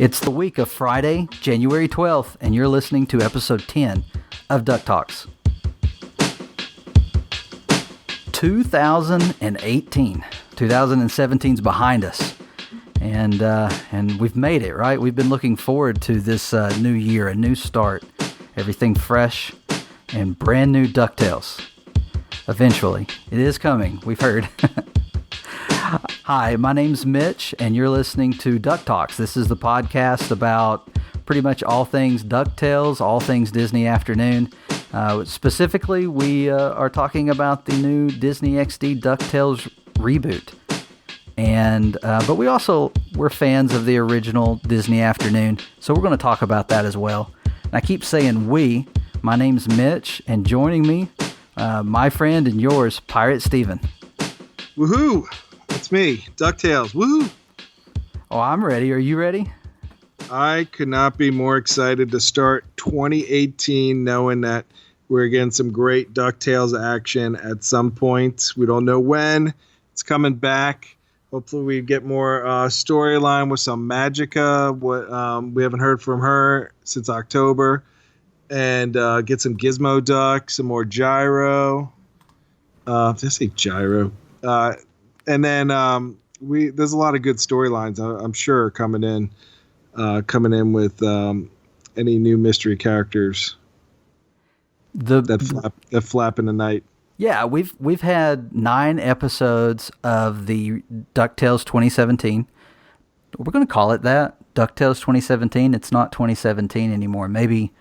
It's the week of Friday, January 12th, and you're listening to episode 10 of DuckTalks. 2018. 2017's behind us. And we've made it, right? We've been looking forward to this new year, a new start. Everything fresh and brand new DuckTales. Eventually. It is coming, we've heard. Hi, my name's Mitch, and you're listening to DuckTalks. This is the podcast about pretty much all things DuckTales, all things Disney Afternoon. Specifically, we are talking about the new Disney XD DuckTales reboot. And but we're fans of the original Disney Afternoon, so we're going to talk about that as well. And I keep saying we. My name's Mitch, and joining me, my friend and yours, Pirate Steven. Woohoo! It's me, DuckTales. Woohoo! Oh, I'm ready. Are you ready? I could not be more excited to start 2018 knowing that we're getting some great DuckTales action at some point. We don't know when. It's coming back. Hopefully we get more storyline with some Magica. We haven't heard from her since October. And get some Gizmo Duck, some more Gyro. Did I say Gyro? And then there's a lot of good storylines, I'm sure, coming in with any new mystery characters that flap in the night. Yeah, we've had 9 episodes of the DuckTales 2017. We're going to call it that, DuckTales 2017. It's not 2017 anymore. Maybe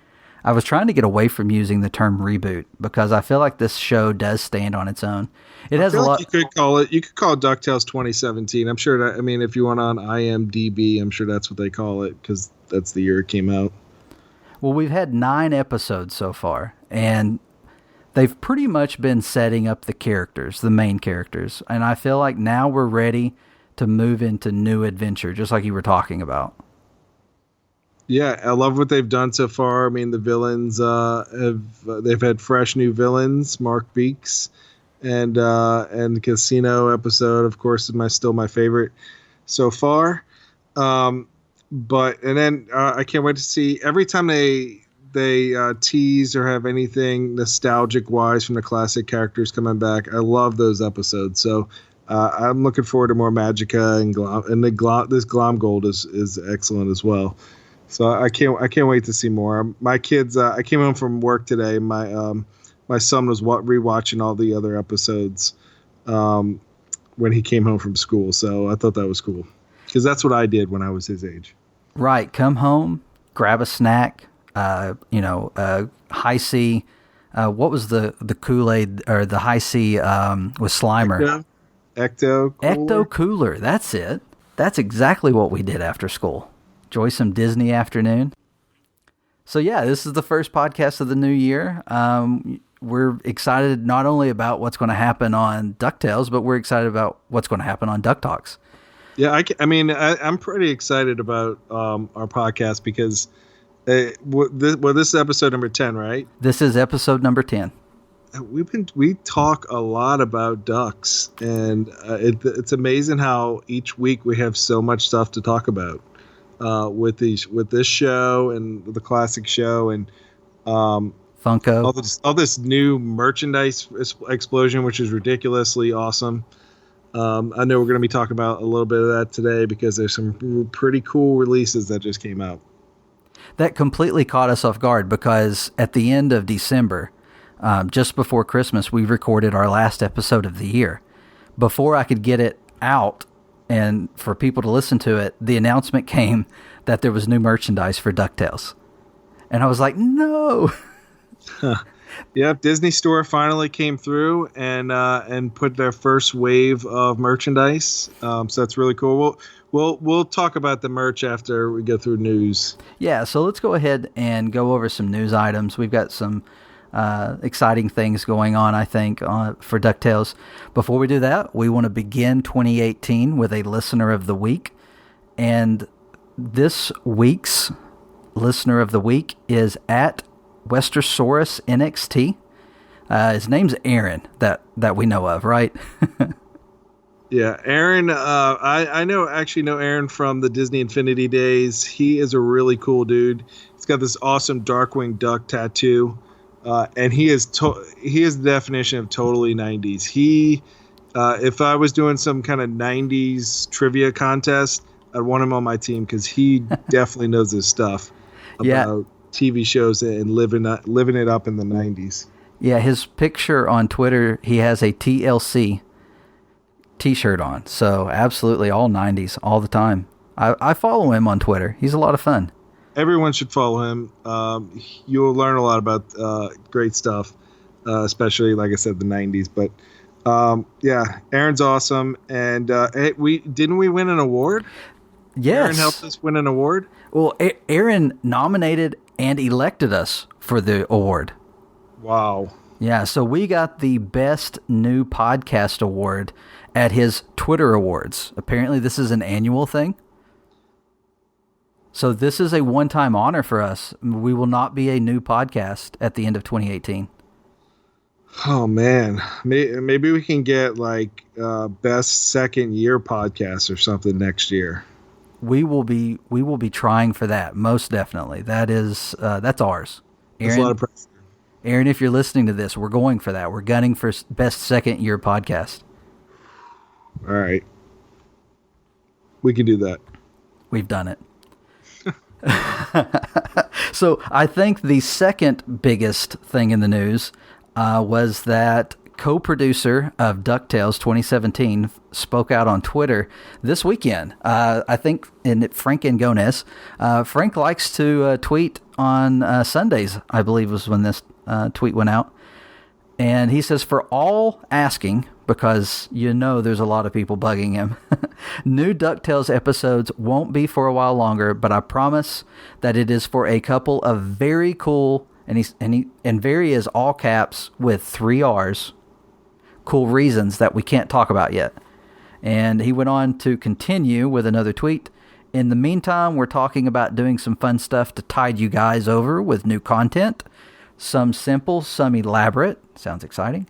I was trying to get away from using the term reboot because I feel like this show does stand on its own. It has a lot. You could call it DuckTales 2017. I'm sure that. I mean, if you went on IMDb, I'm sure that's what they call it because that's the year it came out. Well, we've had 9 episodes so far, and they've pretty much been setting up the characters, the main characters, and I feel like now we're ready to move into new adventure, just like you were talking about. Yeah, I love what they've done so far. I mean, the villains they've had fresh new villains. Mark Beeks and the casino episode, of course, is still my favorite so far. But then I can't wait to see every time they tease or have anything nostalgic wise from the classic characters coming back. I love those episodes. So I'm looking forward to more Magica and this Glom Gold is excellent as well. So I can't wait to see more. My kids, I came home from work today. My son was rewatching all the other episodes when he came home from school. So I thought that was cool because that's what I did when I was his age. Right. Come home, grab a snack, High C. What was the Kool-Aid or the High C with Slimer? Ecto Cooler. That's it. That's exactly what we did after school. Enjoy some Disney Afternoon. So yeah, this is the first podcast of the new year. We're excited not only about what's going to happen on DuckTales, but we're excited about what's going to happen on DuckTalks. Yeah, I'm pretty excited about our podcast because this is episode number 10, right? This is episode number 10. We talk a lot about ducks, and it's amazing how each week we have so much stuff to talk about. With this show and the classic show and Funko, all this new merchandise explosion, which is ridiculously awesome. I know we're going to be talking about a little bit of that today because there's some pretty cool releases that just came out. That completely caught us off guard because at the end of December, just before Christmas, we recorded our last episode of the year. Before I could get it out and for people to listen to it, the announcement came that there was new merchandise for DuckTales. And I was like, no. Yep, Disney Store finally came through and put their first wave of merchandise. So that's really cool. We'll talk about the merch after we go through news. Yeah, so let's go ahead and go over some news items. We've got some exciting things going on, I think, for DuckTales. Before we do that, we want to begin 2018 with a Listener of the Week. And this week's Listener of the Week is at Westersaurus NXT. His name's Aaron, that we know of, right? Yeah, Aaron. I know Aaron from the Disney Infinity days. He is a really cool dude. He's got this awesome Darkwing Duck tattoo, and he is the definition of totally '90s. If I was doing some kind of '90s trivia contest, I'd want him on my team because he definitely knows his stuff about TV shows and living it up in the '90s. Yeah, his picture on Twitter, he has a TLC T-shirt on. So absolutely all 90s all the time. I follow him on Twitter. He's a lot of fun. Everyone should follow him. You'll learn a lot about great stuff, especially, like I said, the 90s. But yeah, Aaron's awesome. And hey, didn't we win an award? Yes. Aaron helped us win an award? Well, Aaron nominated and elected us for the award. Wow. Yeah, so we got the Best New Podcast Award at his Twitter Awards. Apparently, this is an annual thing. So this is a one-time honor for us. We will not be a new podcast at the end of 2018. Oh, man. Maybe we can get, like, Best Second Year Podcast or something next year. We will be trying for that, most definitely. That's ours. Aaron, that's a lot of pressure. Aaron, if you're listening to this, we're going for that. We're gunning for Best Second Year Podcast. All right. We can do that. We've done it. So I think the second biggest thing in the news was that co-producer of DuckTales 2017 spoke out on Twitter this weekend. I think Frank Angones. Frank likes to tweet on Sundays, I believe was when this tweet went out. And he says, for all asking, because there's a lot of people bugging him, new DuckTales episodes won't be for a while longer, but I promise that it is for a couple of very cool, and very is all caps with 3 R's, cool reasons that we can't talk about yet. And he went on to continue with another tweet. In the meantime, we're talking about doing some fun stuff to tide you guys over with new content. Some simple, some elaborate. Sounds exciting.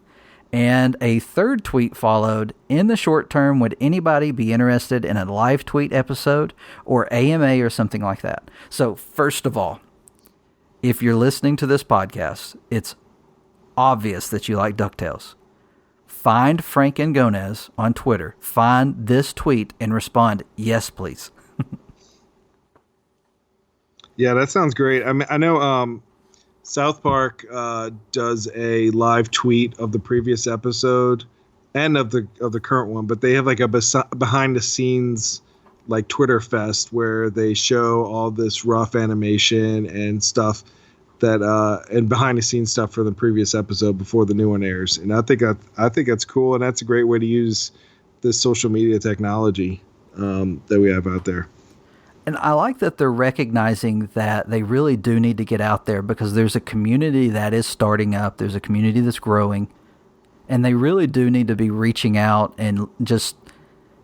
And a third tweet followed. In the short term, would anybody be interested in a live tweet episode or AMA or something like that? So first of all, if you're listening to this podcast, it's obvious that you like DuckTales. Find Frank Angones on Twitter. Find this tweet and respond, yes, please. Yeah, that sounds great. I mean, I know South Park does a live tweet of the previous episode and of the current one, but they have like a behind the scenes like Twitter fest where they show all this rough animation and stuff and behind the scenes stuff for the previous episode before the new one airs. And I think that's cool, and that's a great way to use this social media technology that we have out there. And I like that they're recognizing that they really do need to get out there because there's a community that is starting up. There's a community that's growing. And they really do need to be reaching out and just,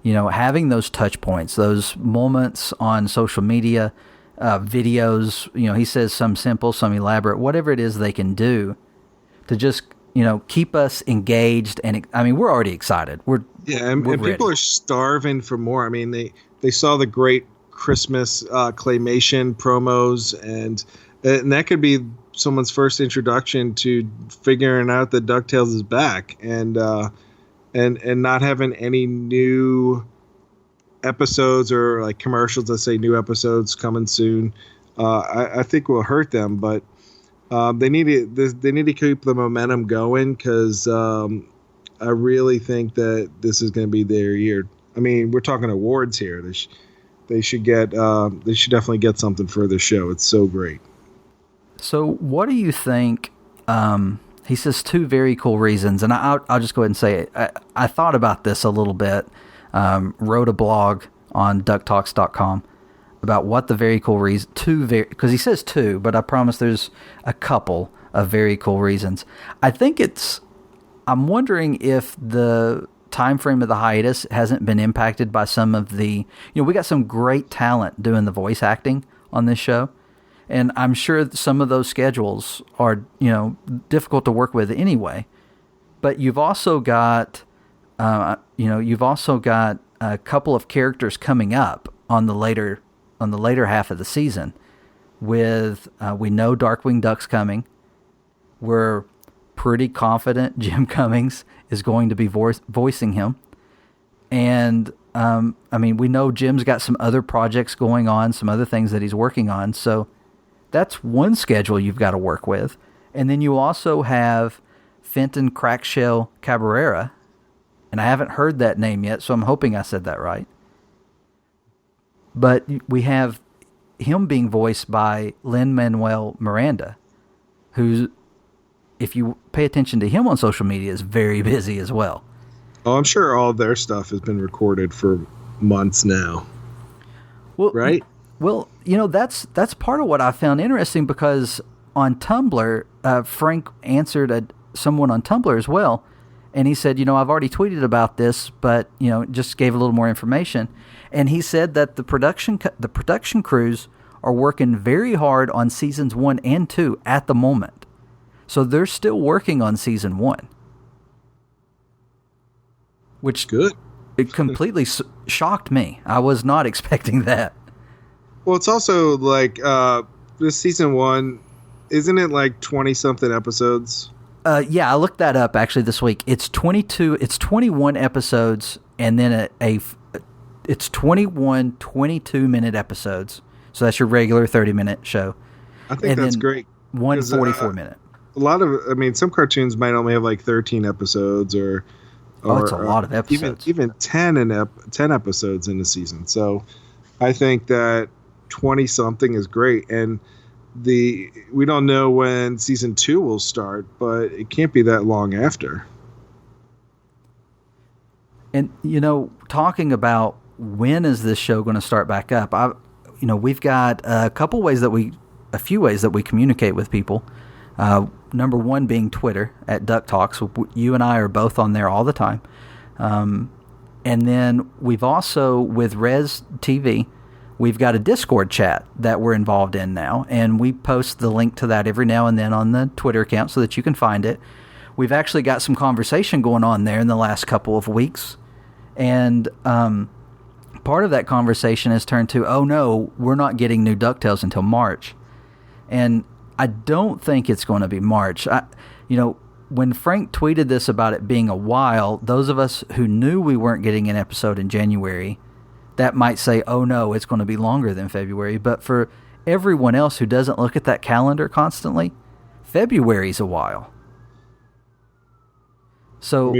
having those touch points, those moments on social media, videos. He says some simple, some elaborate, whatever it is they can do to just, keep us engaged. And I mean, we're already excited. We're people are starving for more. I mean, they saw the great Christmas claymation promos, and that could be someone's first introduction to figuring out that DuckTales is back, and not having any new episodes or like commercials that say new episodes coming soon. I think will hurt them, but they need to keep the momentum going because I really think that this is going to be their year. I mean, we're talking awards here. They should definitely get something for this show. It's so great. So what do you think? He says 2 very cool reasons, and I'll just go ahead and say it. I thought about this a little bit, wrote a blog on DuckTalks.com about what the very cool reason, because he says 2, but I promise there's a couple of very cool reasons. I'm wondering if the time frame of the hiatus hasn't been impacted by some of the, we got some great talent doing the voice acting on this show, and I'm sure some of those schedules are difficult to work with anyway. But you've also got you've also got a couple of characters coming up on the later half of the season. With we know Darkwing Duck's coming. We're pretty confident Jim Cummings is going to be voicing him, and we know Jim's got some other projects going on, some other things that he's working on. So that's one schedule you've got to work with, and then you also have Fenton Crackshell Cabrera, and I haven't heard that name yet, so I'm hoping I said that right. But we have him being voiced by Lin-Manuel Miranda, who, if you pay attention to him on social media, is very busy as well. Oh, I'm sure all their stuff has been recorded for months now. Well, right? Well, that's part of what I found interesting, because on Tumblr, Frank answered someone on Tumblr as well, and he said, I've already tweeted about this, but just gave a little more information. And he said that the production crews are working very hard on seasons 1 and 2 at the moment. So they're still working on season 1. Which good. It completely shocked me. I was not expecting that. Well, it's also like this season 1, isn't it like 20-something episodes? Yeah, I looked that up actually this week. It's 21 episodes, and then it's 21 22-minute episodes. So that's your regular 30-minute show. I think that's great. One 44-minute. A lot of, some cartoons might only have like 13 episodes or it's a lot of episodes. Even 10 episodes in a season. So I think that 20-something is great. And we don't know when season 2 will start, but it can't be that long after. And, talking about when is this show going to start back up, we've got a few ways that we communicate with people. Number one being Twitter at DuckTalks. You and I are both on there all the time. And then we've also, with Res TV, we've got a Discord chat that we're involved in now, and we post the link to that every now and then on the Twitter account so that you can find it. We've actually got some conversation going on there in the last couple of weeks, and part of that conversation has turned to, oh no, we're not getting new DuckTales until March. And I don't think it's going to be March. When Frank tweeted this about it being a while, those of us who knew we weren't getting an episode in January, that might say, oh no, it's going to be longer than February. But for everyone else who doesn't look at that calendar constantly, February's a while. So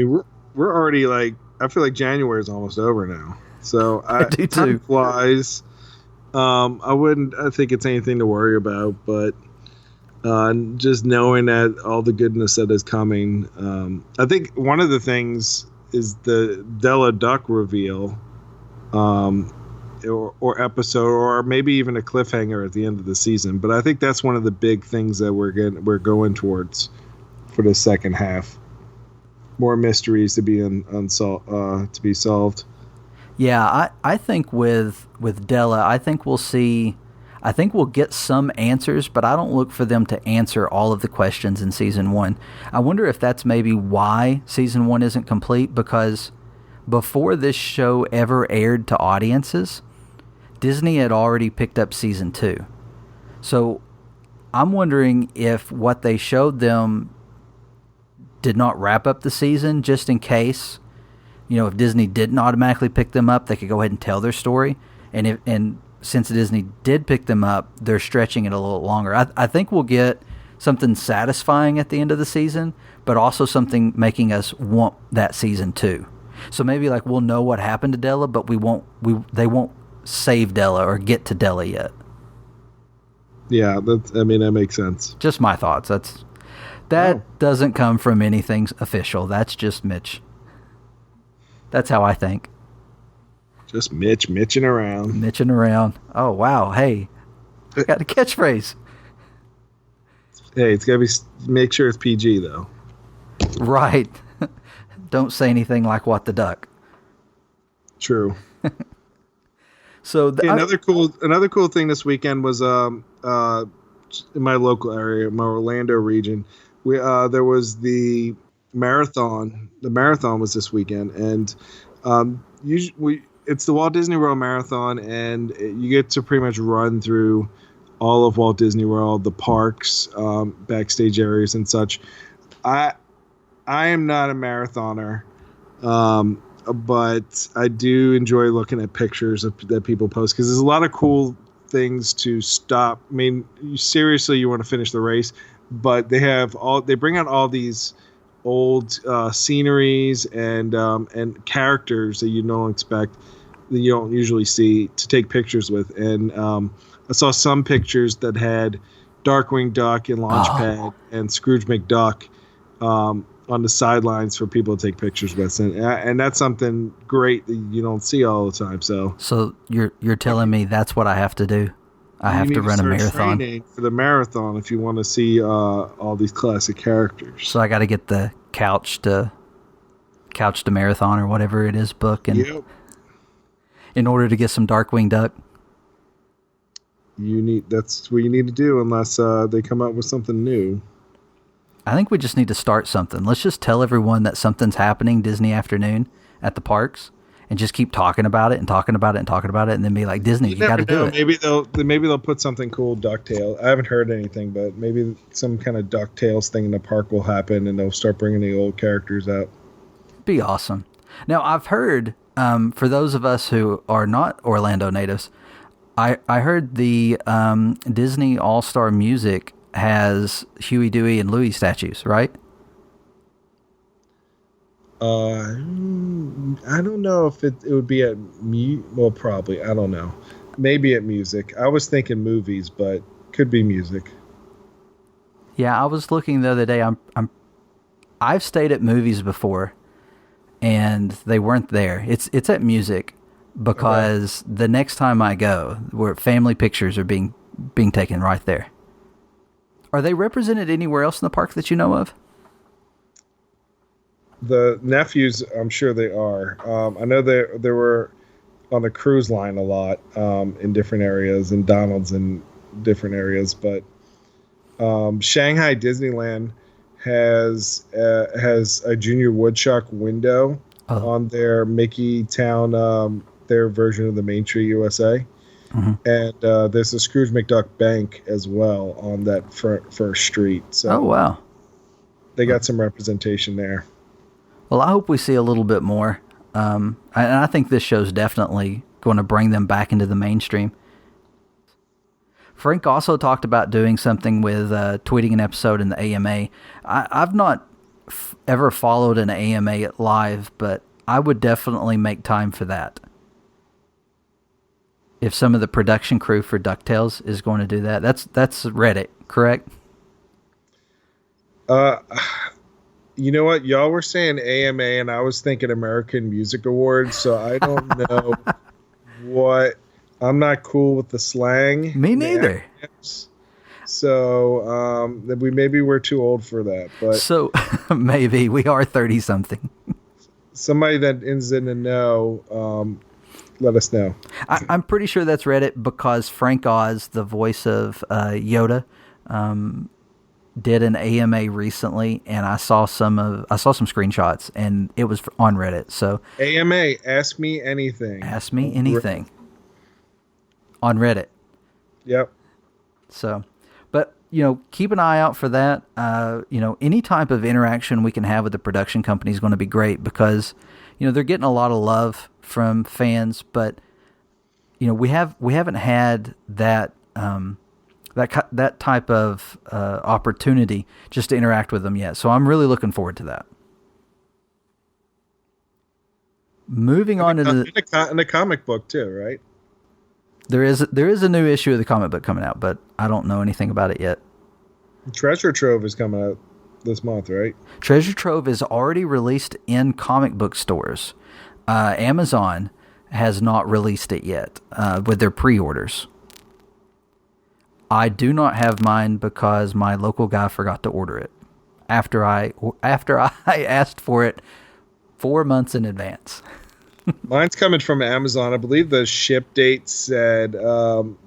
we're already I feel like January is almost over now. So I do too. Time flies. I think it's anything to worry about, but just knowing that all the goodness that is coming. I think one of the things is the Della Duck reveal, or episode, or maybe even a cliffhanger at the end of the season. But I think that's one of the big things that we're going towards for the second half. More mysteries to be to be solved. Yeah, I think with Della, I think we'll get some answers, but I don't look for them to answer all of the questions in season 1. I wonder if that's maybe why season 1 isn't complete, because before this show ever aired to audiences, Disney had already picked up season 2. So I'm wondering if what they showed them did not wrap up the season, just in case, if Disney didn't automatically pick them up, they could go ahead and tell their story. And since Disney did pick them up, they're stretching it a little longer. I think we'll get something satisfying at the end of the season, but also something making us want that season 2. So maybe we'll know what happened to Della, but they won't save Della or get to Della yet. Yeah, that makes sense. Just my thoughts. That doesn't come from anything official. That's just Mitch. That's how I think. Just mitching around. Mitching around. Oh, wow. Hey, I got a catchphrase. Hey, it's got to be, make sure it's PG, though. Right. Don't say anything like What the Duck. True. So another cool thing this weekend was in my local area, my Orlando region. There was the marathon. The marathon was this weekend, and usually it's the Walt Disney World Marathon, and you get to pretty much run through all of Walt Disney World, the parks, backstage areas, and such. I am not a marathoner, but I do enjoy looking at pictures that people post because there's a lot of cool things to stop. I mean, seriously, you want to finish the race, but they bring out all these old sceneries and characters that you don't expect, that you don't usually see, to take pictures with. And I saw some pictures that had Darkwing Duck and Launchpad and Scrooge McDuck on the sidelines for people to take pictures with, and that's something great that you don't see all the time. So you're telling me that's what I have to do? I have to run a marathon for the marathon if you want to see all these classic characters. So I got to get the couch to marathon or whatever it is book, and in order to get some Darkwing Duck. That's what you need to do unless they come out with something new. I think we just need to start something. Let's just tell everyone that something's happening Disney afternoon at the parks, and just keep talking about it and talking about it and talking about it, and then be like, Disney, you got to do it. Maybe they'll put something cool. Ducktales. I haven't heard anything, but maybe some kind of Ducktales thing in the park will happen, and they'll start bringing the old characters out. Be awesome. Now I've heard, for those of us who are not Orlando natives, I heard the Disney All-Star Music has Huey, Dewey, and Louie statues, right? I don't know if it would be at well, probably. I don't know. Maybe at music. I was thinking movies, but could be music. Yeah, I was looking the other day. I've stayed at movies before, and they weren't there. It's at music because the next time I go, where family pictures are being taken right there. Are they represented anywhere else in the park that you know of? The nephews, I'm sure they are. I know they were on the cruise line a lot in different areas, and Donald's in different areas. But Shanghai Disneyland has a Junior Woodchuck window on their Mickey Town, their version of the Main Street USA. Mm-hmm. And there's a Scrooge McDuck bank as well on that first street. So, wow. They got some representation there. Well, I hope we see a little bit more. And I think this show's definitely going to bring them back into the mainstream. Frank also talked about doing something with tweeting an episode in the AMA. I've not ever followed an AMA live, but I would definitely make time for that. If some of the production crew for DuckTales is going to do that. That's Reddit, correct? You know what? Y'all were saying AMA, and I was thinking American Music Awards, so I don't know what... I'm not cool with the slang. Me neither. So maybe we're too old for that. But so maybe we are 30-something. Somebody that is in the know... let us know. I'm pretty sure that's Reddit because Frank Oz, the voice of Yoda, did an AMA recently, and I saw some screenshots, and it was on Reddit. So AMA, ask me anything. Ask me anything on Reddit. Yep. So, but keep an eye out for that. Any type of interaction we can have with the production company is going to be great because they're getting a lot of love from fans, but we haven't had that that type of opportunity just to interact with them yet. So I'm really looking forward to that. Moving on into the comic book too, right? There is a new issue of the comic book coming out, but I don't know anything about it yet. Treasure Trove is coming out this month, right? Treasure Trove is already released in comic book stores. Amazon has not released it yet with their pre-orders. I do not have mine because my local guy forgot to order it after I asked for it 4 months in advance. Mine's coming from Amazon. I believe the ship date said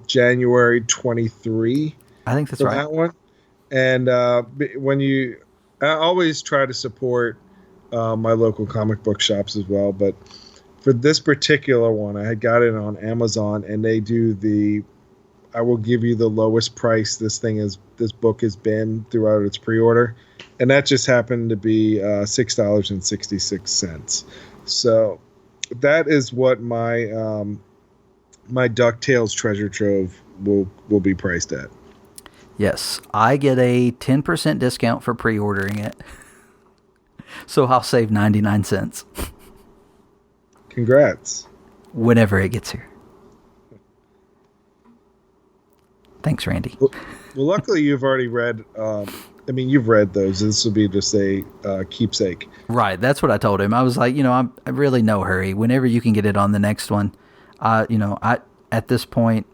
January 23. I think that's right. That one. And I always try to support my local comic book shops as well, but for this particular one, I had got it on Amazon, and they do I will give you the lowest price this book has been throughout its pre-order, and that just happened to be $6.66. So that is what my my DuckTales treasure trove will be priced at. Yes, I get a 10% discount for pre-ordering it. So I'll save 99 cents. Congrats. Whenever it gets here. Thanks, Randy. Well, luckily you've already read, you've read those. This will be just a keepsake. Right, that's what I told him. I was like, I'm really no hurry. Whenever you can get it on the next one, at this point,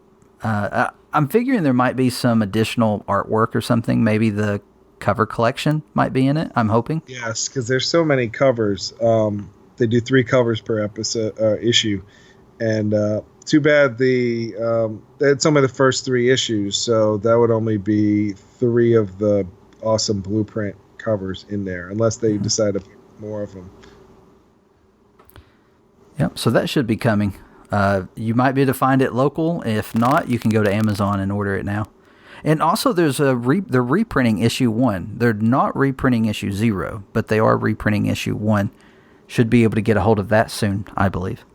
I'm figuring there might be some additional artwork or something. Maybe the cover collection might be in it. I'm hoping. Yes, because there's so many covers. They do 3 covers per issue, and too bad it's only the first 3 issues, so that would only be 3 of the awesome blueprint covers in there, unless they decide to put more of them. Yep. So that should be coming. You might be able to find it local. If not, you can go to Amazon and order it now. And also, there's they're reprinting issue 1. They're not reprinting issue 0, but they are reprinting issue 1. Should be able to get a hold of that soon, I believe.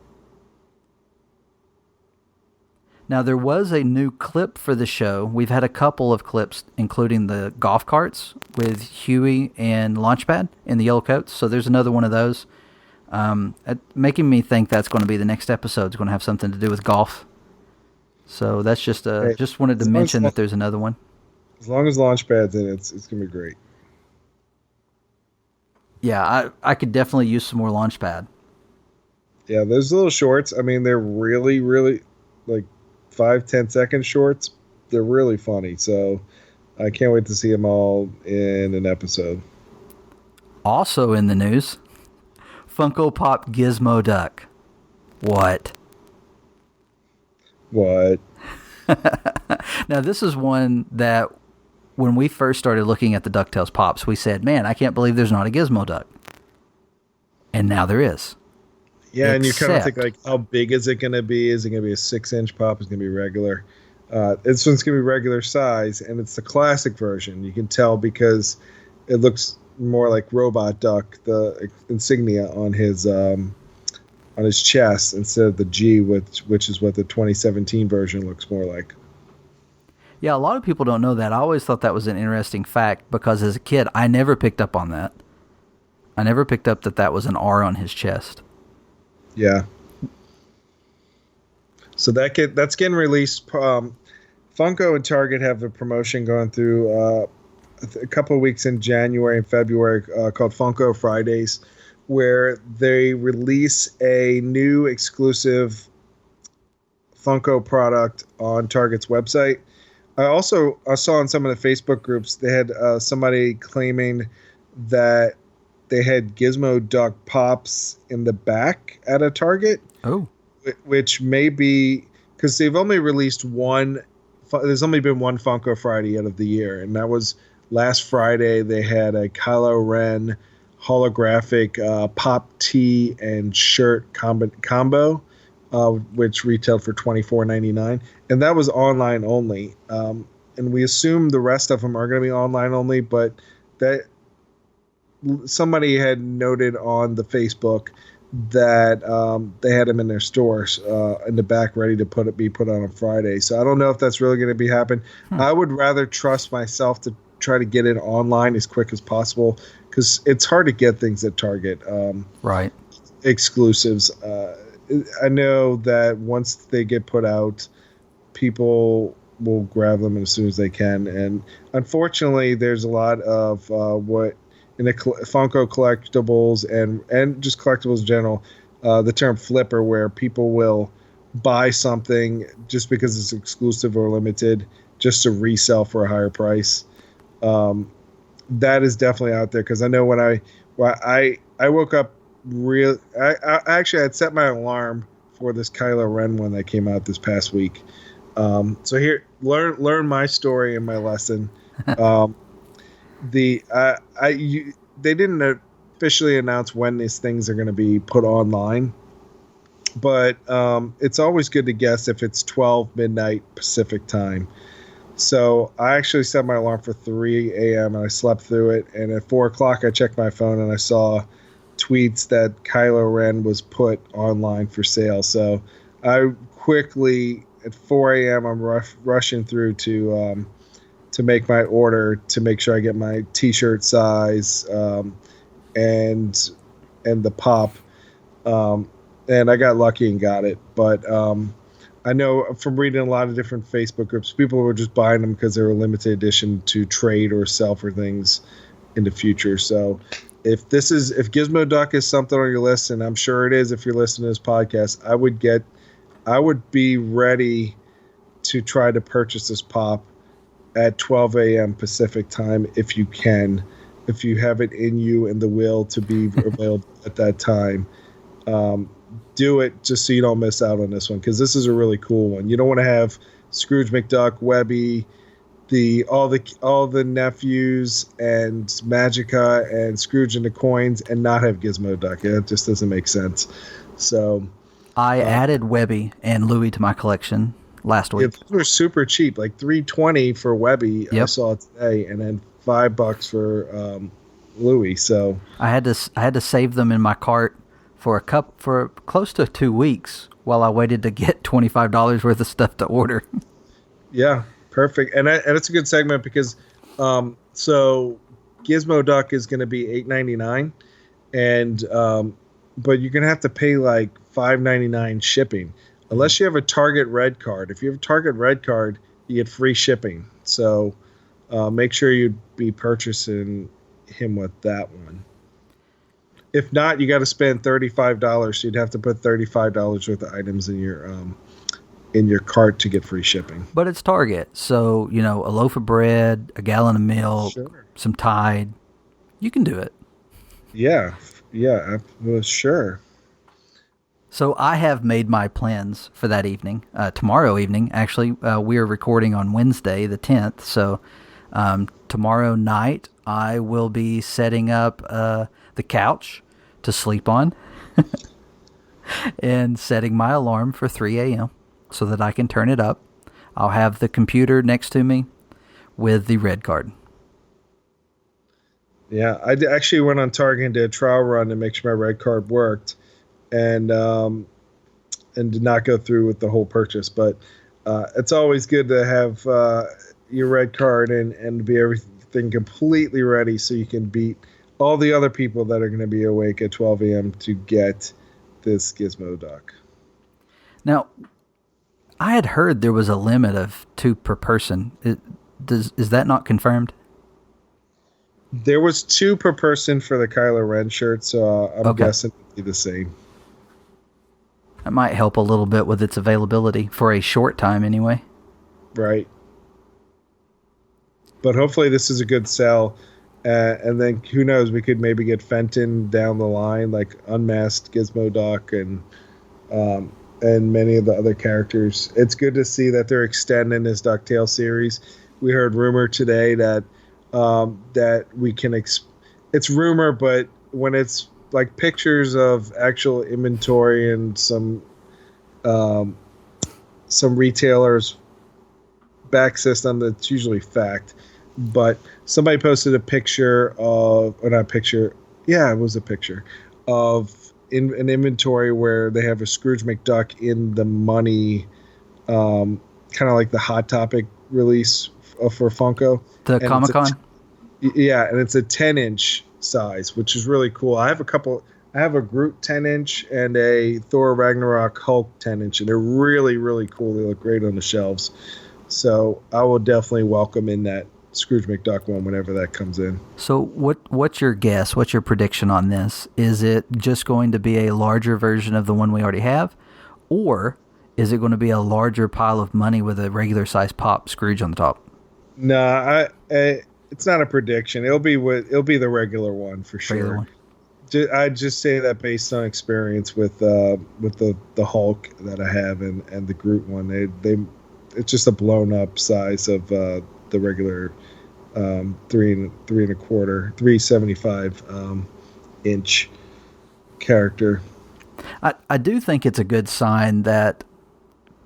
Now, there was a new clip for the show. We've had a couple of clips, including the golf carts with Huey and Launchpad in the yellow coats. So there's another one of those. Making me think that's going to be the next episode. It's going to have something to do with golf. So that's just wanted to mention that there's another one. As long as Launchpad's in it, it's going to be great. Yeah, I could definitely use some more Launchpad. Yeah, those little shorts, they're really, really, 5-10 second shorts. They're really funny. So I can't wait to see them all in an episode. Also in the news, Funko Pop Gizmo Duck. What? Now, this is one that when we first started looking at the DuckTales Pops, we said, man, I can't believe there's not a Gizmo Duck. And now there is. Yeah, and you kind of think, how big is it going to be? Is it going to be a 6-inch pop? Is it going to be regular? This one's going to be regular size, and it's the classic version. You can tell because it looks more like Robot Duck, the insignia on his chest, instead of the G, which is what the 2017 version looks more like. Yeah, a lot of people don't know that. I always thought that was an interesting fact because as a kid, I never picked up on that. I never picked up that was an R on his chest. Yeah. So that's getting released. Funko and Target have a promotion going through a couple of weeks in January and February called Funko Fridays, where they release a new exclusive Funko product on Target's website. I saw on some of the Facebook groups, they had somebody claiming that they had Gizmo Duck Pops in the back at a Target. Oh. Which may be because they've only released one. There's only been one Funko Friday out of the year, and that was last Friday. They had a Kylo Ren holographic pop tee and shirt combo, which retailed for $24.99, and that was online only. And we assume the rest of them are going to be online only, but that somebody had noted on the Facebook that they had them in their stores in the back ready to be put on Friday. So I don't know if that's really going to be happening. I would rather trust myself to try to get it online as quick as possible because it's hard to get things at Target. Right. Exclusives. I know that once they get put out, people will grab them as soon as they can. And unfortunately, there's a lot of what in the Funko collectibles and just collectibles in general, the term flipper, where people will buy something just because it's exclusive or limited just to resell for a higher price. That is definitely out there because I know when I woke up I actually had set my alarm for this Kylo Ren one that came out this past week. So here, learn my story and my lesson. They didn't officially announce when these things are going to be put online, but it's always good to guess if it's 12 midnight Pacific time. So I actually set my alarm for 3 a.m. and I slept through it. And at 4 o'clock, I checked my phone and I saw tweets that Kylo Ren was put online for sale. So I quickly, at 4 a.m., I'm rushing through to make my order to make sure I get my T-shirt size and the pop. And I got lucky and got it. But I know from reading a lot of different Facebook groups, people were just buying them because they were limited edition to trade or sell for things in the future. So if Gizmo Duck is something on your list, and I'm sure it is if you're listening to this podcast, I would be ready to try to purchase this pop at 12 a.m. Pacific time if you can, if you have it in you and the will to be available at that time. Do it just so you don't miss out on this one, because this is a really cool one. You don't want to have Scrooge McDuck, Webby, all the nephews and Magica and Scrooge and the coins, and not have Gizmo Duck. It just doesn't make sense. So I added Webby and Louie to my collection last week. Those were super cheap, like $3.20 for Webby. Yep. I saw it today, and then $5 for Louie. So I had to save them in my cart for close to 2 weeks while I waited to get $25 worth of stuff to order. Yeah, perfect. And it's a good segment because so Gizmo Duck is going to be $8.99, and but you're going to have to pay like $5.99 shipping unless you have a Target Red card. If you have a Target Red card, you get free shipping. So make sure you be purchasing him with that one. If not, you got to spend $35. So you'd have to put $35 worth of items in your cart to get free shipping. But it's Target, so a loaf of bread, a gallon of milk, sure. Some Tide, you can do it. Yeah, well, sure. So I have made my plans for that evening. Tomorrow evening, actually, we are recording on Wednesday, the 10th. So tomorrow night, I will be setting up the couch to sleep on and setting my alarm for 3 a.m. so that I can turn it up. I'll have the computer next to me with the red card. Yeah, I actually went on Target and did a trial run to make sure my red card worked, and did not go through with the whole purchase. But it's always good to have your red card and be everything completely ready so you can beat all the other people that are going to be awake at 12 a.m. to get this Gizmo Duck. Now, I had heard there was a limit of 2 per person. Is that not confirmed? There was 2 per person for the Kylo Ren shirt, so I'm guessing it'll be the same. That might help a little bit with its availability for a short time anyway. Right. But hopefully this is a good sell. And then who knows, we could maybe get Fenton down the line, like Unmasked Gizmo Duck and many of the other characters. It's good to see that they're extending this DuckTales series. We heard rumor today that we can it's rumor, but when it's like pictures of actual inventory and some retailers back system, that's usually fact. But somebody posted a picture of, or not a picture, yeah, it was a picture of an inventory where they have a Scrooge McDuck in the money, kind of like the Hot Topic release for Funko. The Comic-Con? Yeah, and it's a 10-inch size, which is really cool. I have a Groot 10-inch and a Thor Ragnarok Hulk 10-inch, and they're really, really cool. They look great on the shelves. So I will definitely welcome in that Scrooge McDuck one whenever that comes in. So what's your guess? What's your prediction on this? Is it just going to be a larger version of the one we already have? Or is it going to be a larger pile of money with a regular size pop Scrooge on the top? No, it's not a prediction. It'll be the regular one for sure. I'd just say that based on experience with the Hulk that I have and the Groot one. It's just a blown up size of the regular 375 inch character. I do think it's a good sign that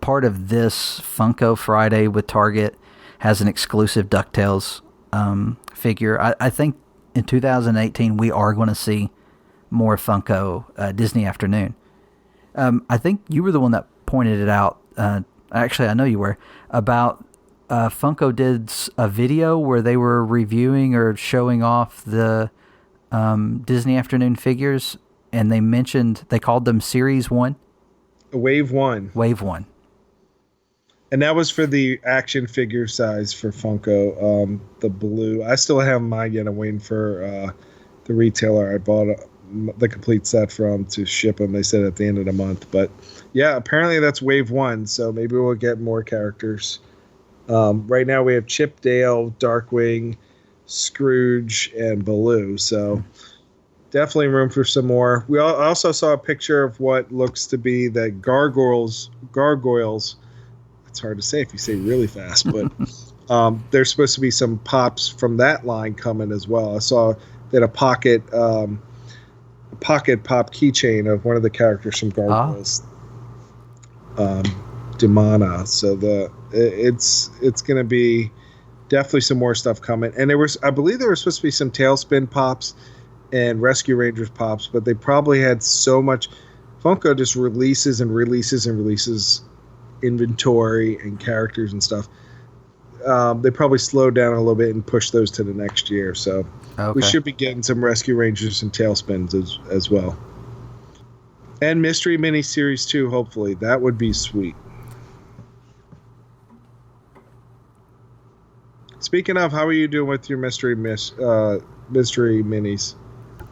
part of this Funko Friday with Target has an exclusive DuckTales figure. I think in 2018 we are going to see more Funko Disney Afternoon. I think you were the one that pointed it out. Actually, I know you were, about Funko did a video where they were reviewing or showing off the Disney Afternoon figures, and they called them Series 1. Wave 1. Wave 1. And that was for the action figure size for Funko. The blue. I still haven't mine yet. I'm waiting for the retailer I bought the complete set from to ship them. They said at the end of the month. But yeah, apparently that's Wave 1. So maybe we'll get more characters. Right now we have Chip, Dale, Darkwing, Scrooge, and Baloo. So definitely room for some more. We also saw a picture of what looks to be the gargoyles. It's hard to say if you say really fast, but there's supposed to be some pops from that line coming as well. I saw that a pocket pop keychain of one of the characters from Gargoyles, Demana. So it's going to be definitely some more stuff coming. And I believe there was supposed to be some Tailspin pops and Rescue Rangers pops, but they probably had so much. Funko just releases and releases and releases inventory and characters and stuff. They probably slowed down a little bit and pushed those to the next year. So we should be getting some Rescue Rangers and Tailspins as well. And Mystery Mini Series 2, hopefully. That would be sweet. Speaking of, how are you doing with your mystery minis?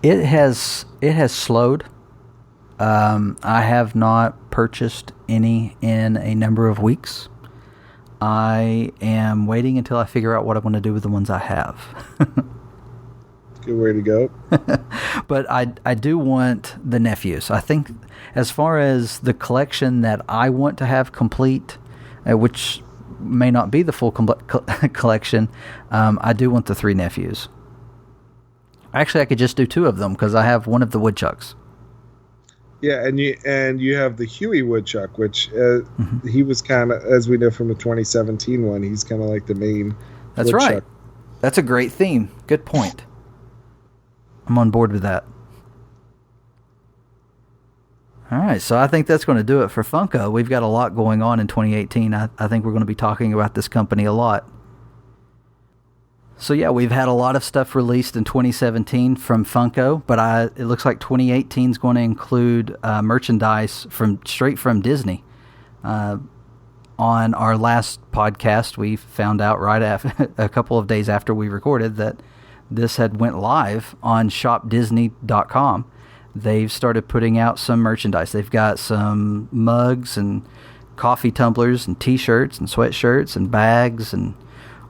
It has slowed. I have not purchased any in a number of weeks. I am waiting until I figure out what I want to do with the ones I have. Good way to go. But I do want the nephews. I think as far as the collection that I want to have complete, which may not be the full collection, I do want the 3 nephews. Actually, I could just do 2 of them because I have one of the woodchucks. Yeah, and you have the Huey Woodchuck, which he was kind of, as we know from the 2017 one, he's kind of like the main. That's woodchuck. Right. That's a great theme. Good point. I'm on board with that. All right, so I think that's going to do it for Funko. We've got a lot going on in 2018. I think we're going to be talking about this company a lot. So yeah, we've had a lot of stuff released in 2017 from Funko, but it looks like 2018 is going to include merchandise straight from Disney. On our last podcast, we found out right after a couple of days after we recorded that this had went live on shopdisney.com. They've started putting out some merchandise. They've got some mugs and coffee tumblers and T-shirts and sweatshirts and bags and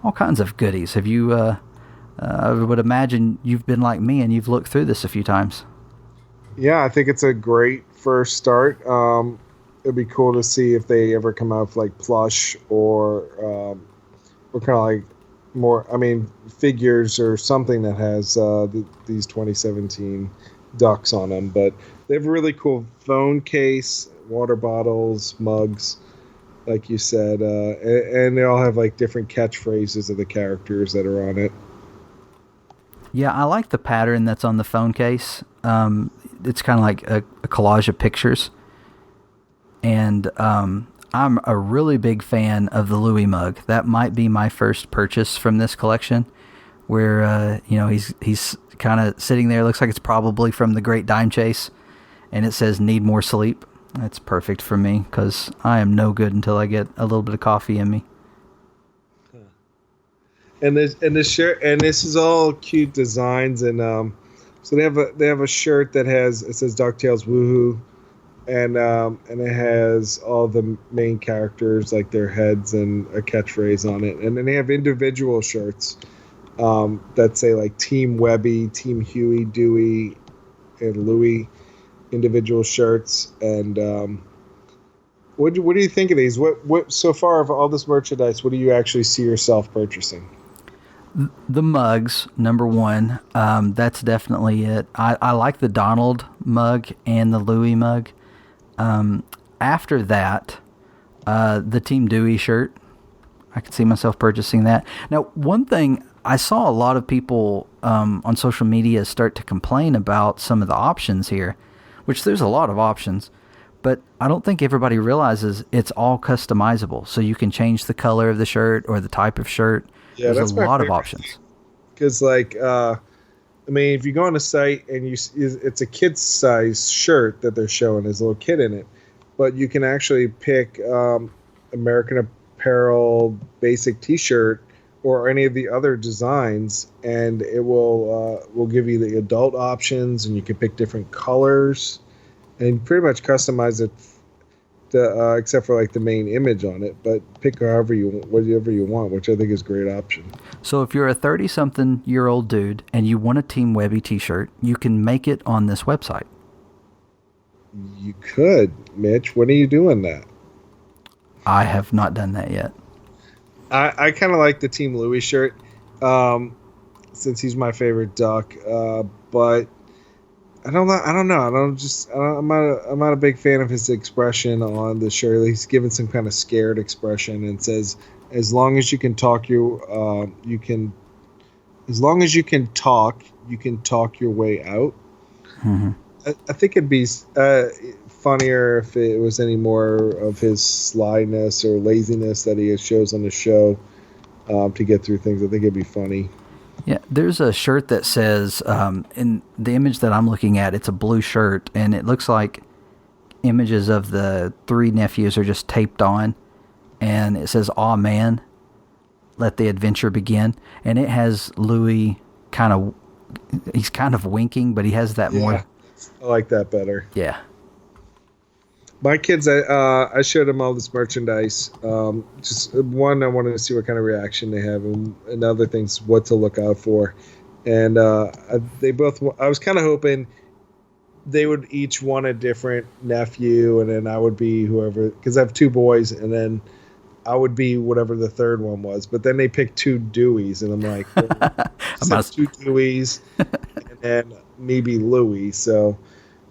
all kinds of goodies. Have you, I would imagine you've been like me and you've looked through this a few times. Yeah, I think it's a great first start. It'd be cool to see if they ever come out with like plush or kind of like more, figures or something that has these 2017 ducks on them. But they have a really cool phone case, water bottles, mugs, like you said, and they all have like different catchphrases of the characters that are on it. Yeah, I like the pattern that's on the phone case. It's kind of like a collage of pictures. And I'm a really big fan of the Louis mug. That might be my first purchase from this collection, where he's kind of sitting there. Looks like it's probably from the Great Dime Chase, and it says "Need more sleep." That's perfect for me because I am no good until I get a little bit of coffee in me. And this shirt, and this is all cute designs, and so they have a shirt that says DuckTales Woohoo, and it has all the main characters like their heads and a catchphrase on it, and then they have individual shirts that say like Team Webby, Team Huey, Dewey, and Louie. Individual shirts. And what do you think of these? What so far of all this merchandise, what do you actually see yourself purchasing? The mugs, number one. That's definitely it. I like the Donald mug and the Louie mug. After that, the Team Dewey shirt. I could see myself purchasing that. Now, one thing, I saw a lot of people on social media start to complain about some of the options here, which there's a lot of options, but I don't think everybody realizes it's all customizable. So you can change the color of the shirt or the type of shirt. Yeah, there's a lot of options. Because, like, I mean, if you go on a site and it's a kid's size shirt that they're showing, there's a little kid in it, but you can actually pick American Apparel basic T-shirt or any of the other designs, and it will give you the adult options, and you can pick different colors, and pretty much customize it, except for like the main image on it. But pick whatever you want, which I think is a great option. So if you're a 30-something-year-old dude and you want a Team Webby T-shirt, you can make it on this website. You could, Mitch. When are you doing that? I have not done that yet. I kind of like the Team Louie shirt, since he's my favorite Duck. But I don't know. I'm not a big fan of his expression on the shirt. He's given some kind of scared expression and says, "As long as you can talk you can talk your way out." Mm-hmm. I think it'd be funnier if it was any more of his slyness or laziness that he shows on the show to get through things. I think it'd be funny. Yeah, there's a shirt that says, in the image that I'm looking at, it's a blue shirt, and it looks like images of the three nephews are just taped on, and it says, "Aw, man, let the adventure begin." And it has Louie he's kind of winking, but he has that more. I like that better. Yeah. My kids, I showed them all this merchandise. Just one, I wanted to see what kind of reaction they have, and other things, what to look out for. And they both. I was kind of hoping they would each want a different nephew, and then I would be whoever, because I have two boys, and then I would be whatever the third one was. But then they picked two Deweys, and I'm like, two Deweys, and then maybe Louie. So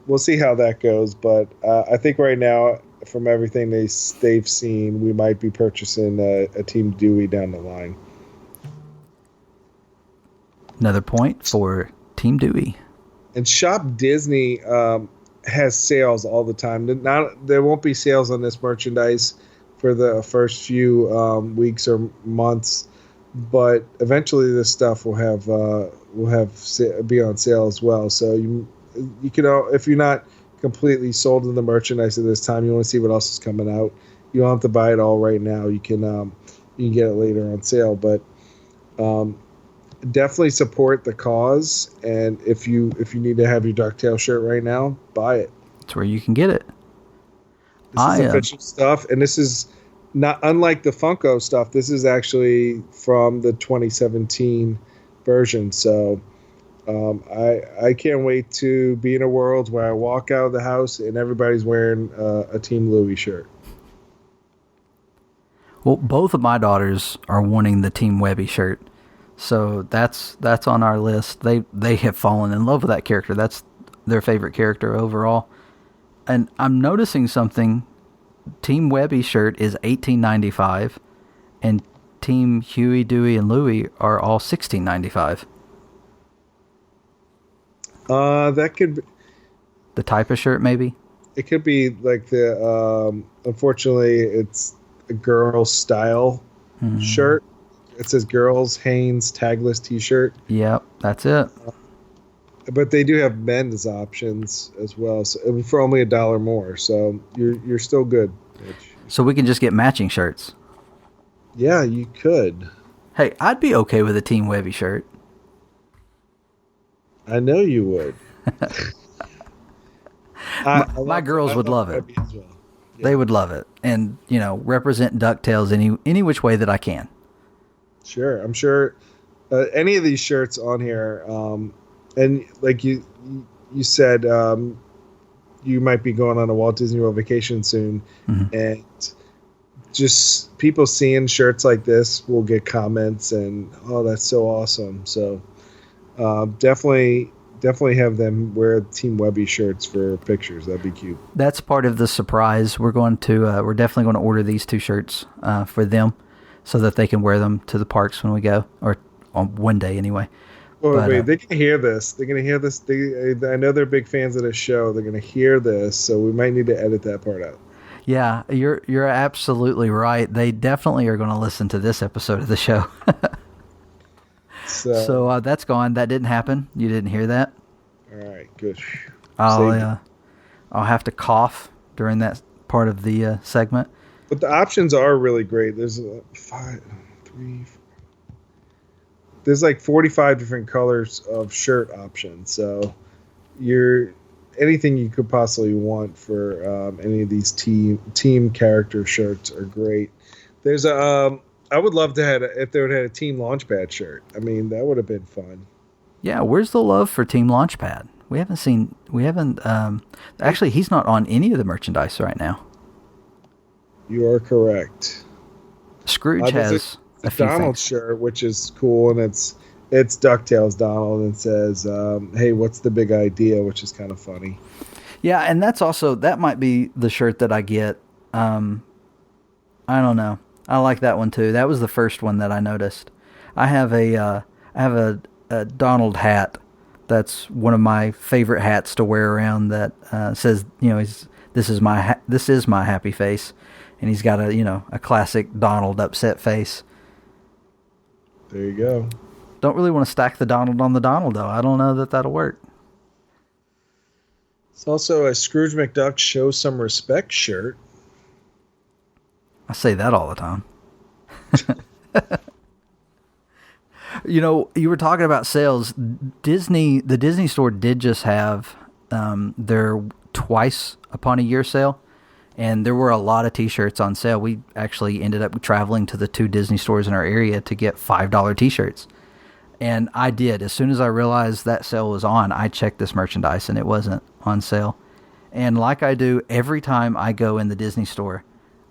we'll see how that goes, but I think right now, from everything they've seen, we might be purchasing a Team Dewey down the line. Another point for Team Dewey. And Shop Disney has sales all the time. There won't be sales on this merchandise for the first few weeks or months, but eventually this stuff will be on sale as well. So you can, if you're not completely sold on the merchandise at this time, you want to see what else is coming out, you don't have to buy it all right now. You can get it later on sale, but definitely support the cause. And if you need to have your Ducktales shirt right now, buy it. That's where you can get it. This is official stuff, and this is not unlike the Funko stuff. This is actually from the 2017 version, so I can't wait to be in a world where I walk out of the house and everybody's wearing a Team Louie shirt. Well, both of my daughters are wanting the Team Webby shirt, so that's on our list. They have fallen in love with that character. That's their favorite character overall. And I'm noticing something. Team Webby shirt is $18.95, and Team Huey, Dewey, and Louie are all $16.95. That could be the type of shirt, maybe. It could be like the. Unfortunately, it's a girl style shirt. It says "Girls Hanes Tagless T-shirt." Yep, that's it. But they do have men's options as well, so for only $1 more. So you're still good, Mitch. So we can just get matching shirts. Yeah, you could. Hey, I'd be okay with a Team Webby shirt. I know you would. My girls would love it. As well. Yeah. They would love it, and represent DuckTales any which way that I can. Sure, I'm sure. Any of these shirts on here. And like you said, you might be going on a Walt Disney World vacation soon, and just people seeing shirts like this will get comments and, oh, that's so awesome. So definitely have them wear Team Webby shirts for pictures. That'd be cute. That's part of the surprise. We're definitely going to order these 2 shirts for them so that they can wear them to the parks when we go, or on one day anyway. Well, wait, they can hear this. They're going to hear this. I know they're big fans of this show. They're going to hear this, so we might need to edit that part out. Yeah, you're absolutely right. They definitely are going to listen to this episode of the show. So that's gone. That didn't happen. You didn't hear that? All right, good. I'll have to cough during that part of the segment. But the options are really great. There's there's like 45 different colors of shirt options. So anything you could possibly want for any of these team character shirts are great. There's I would love to have if they would have had a Team Launchpad shirt. I mean, that would have been fun. Yeah, where's the love for Team Launchpad? Actually, he's not on any of the merchandise right now. You are correct. Scrooge has a few Donald shirt, which is cool, and it's DuckTales Donald, and says, hey, what's the big idea, which is kind of funny. Yeah, and that might be the shirt that I get. I don't know. I like that one too. That was the first one that I noticed. I have a Donald hat. That's one of my favorite hats to wear around. That says, this is my happy face, and he's got a classic Donald upset face. There you go. Don't really want to stack the Donald on the Donald though. I don't know that that'll work. It's also a Scrooge McDuck Show Some Respect shirt. I say that all the time. You were talking about sales. The Disney store did just have their twice upon a year sale, and there were a lot of t-shirts on sale. We actually ended up traveling to the 2 Disney stores in our area to get $5 t-shirts. And I did. As soon as I realized that sale was on, I checked this merchandise and it wasn't on sale. And like I do every time I go in the Disney store,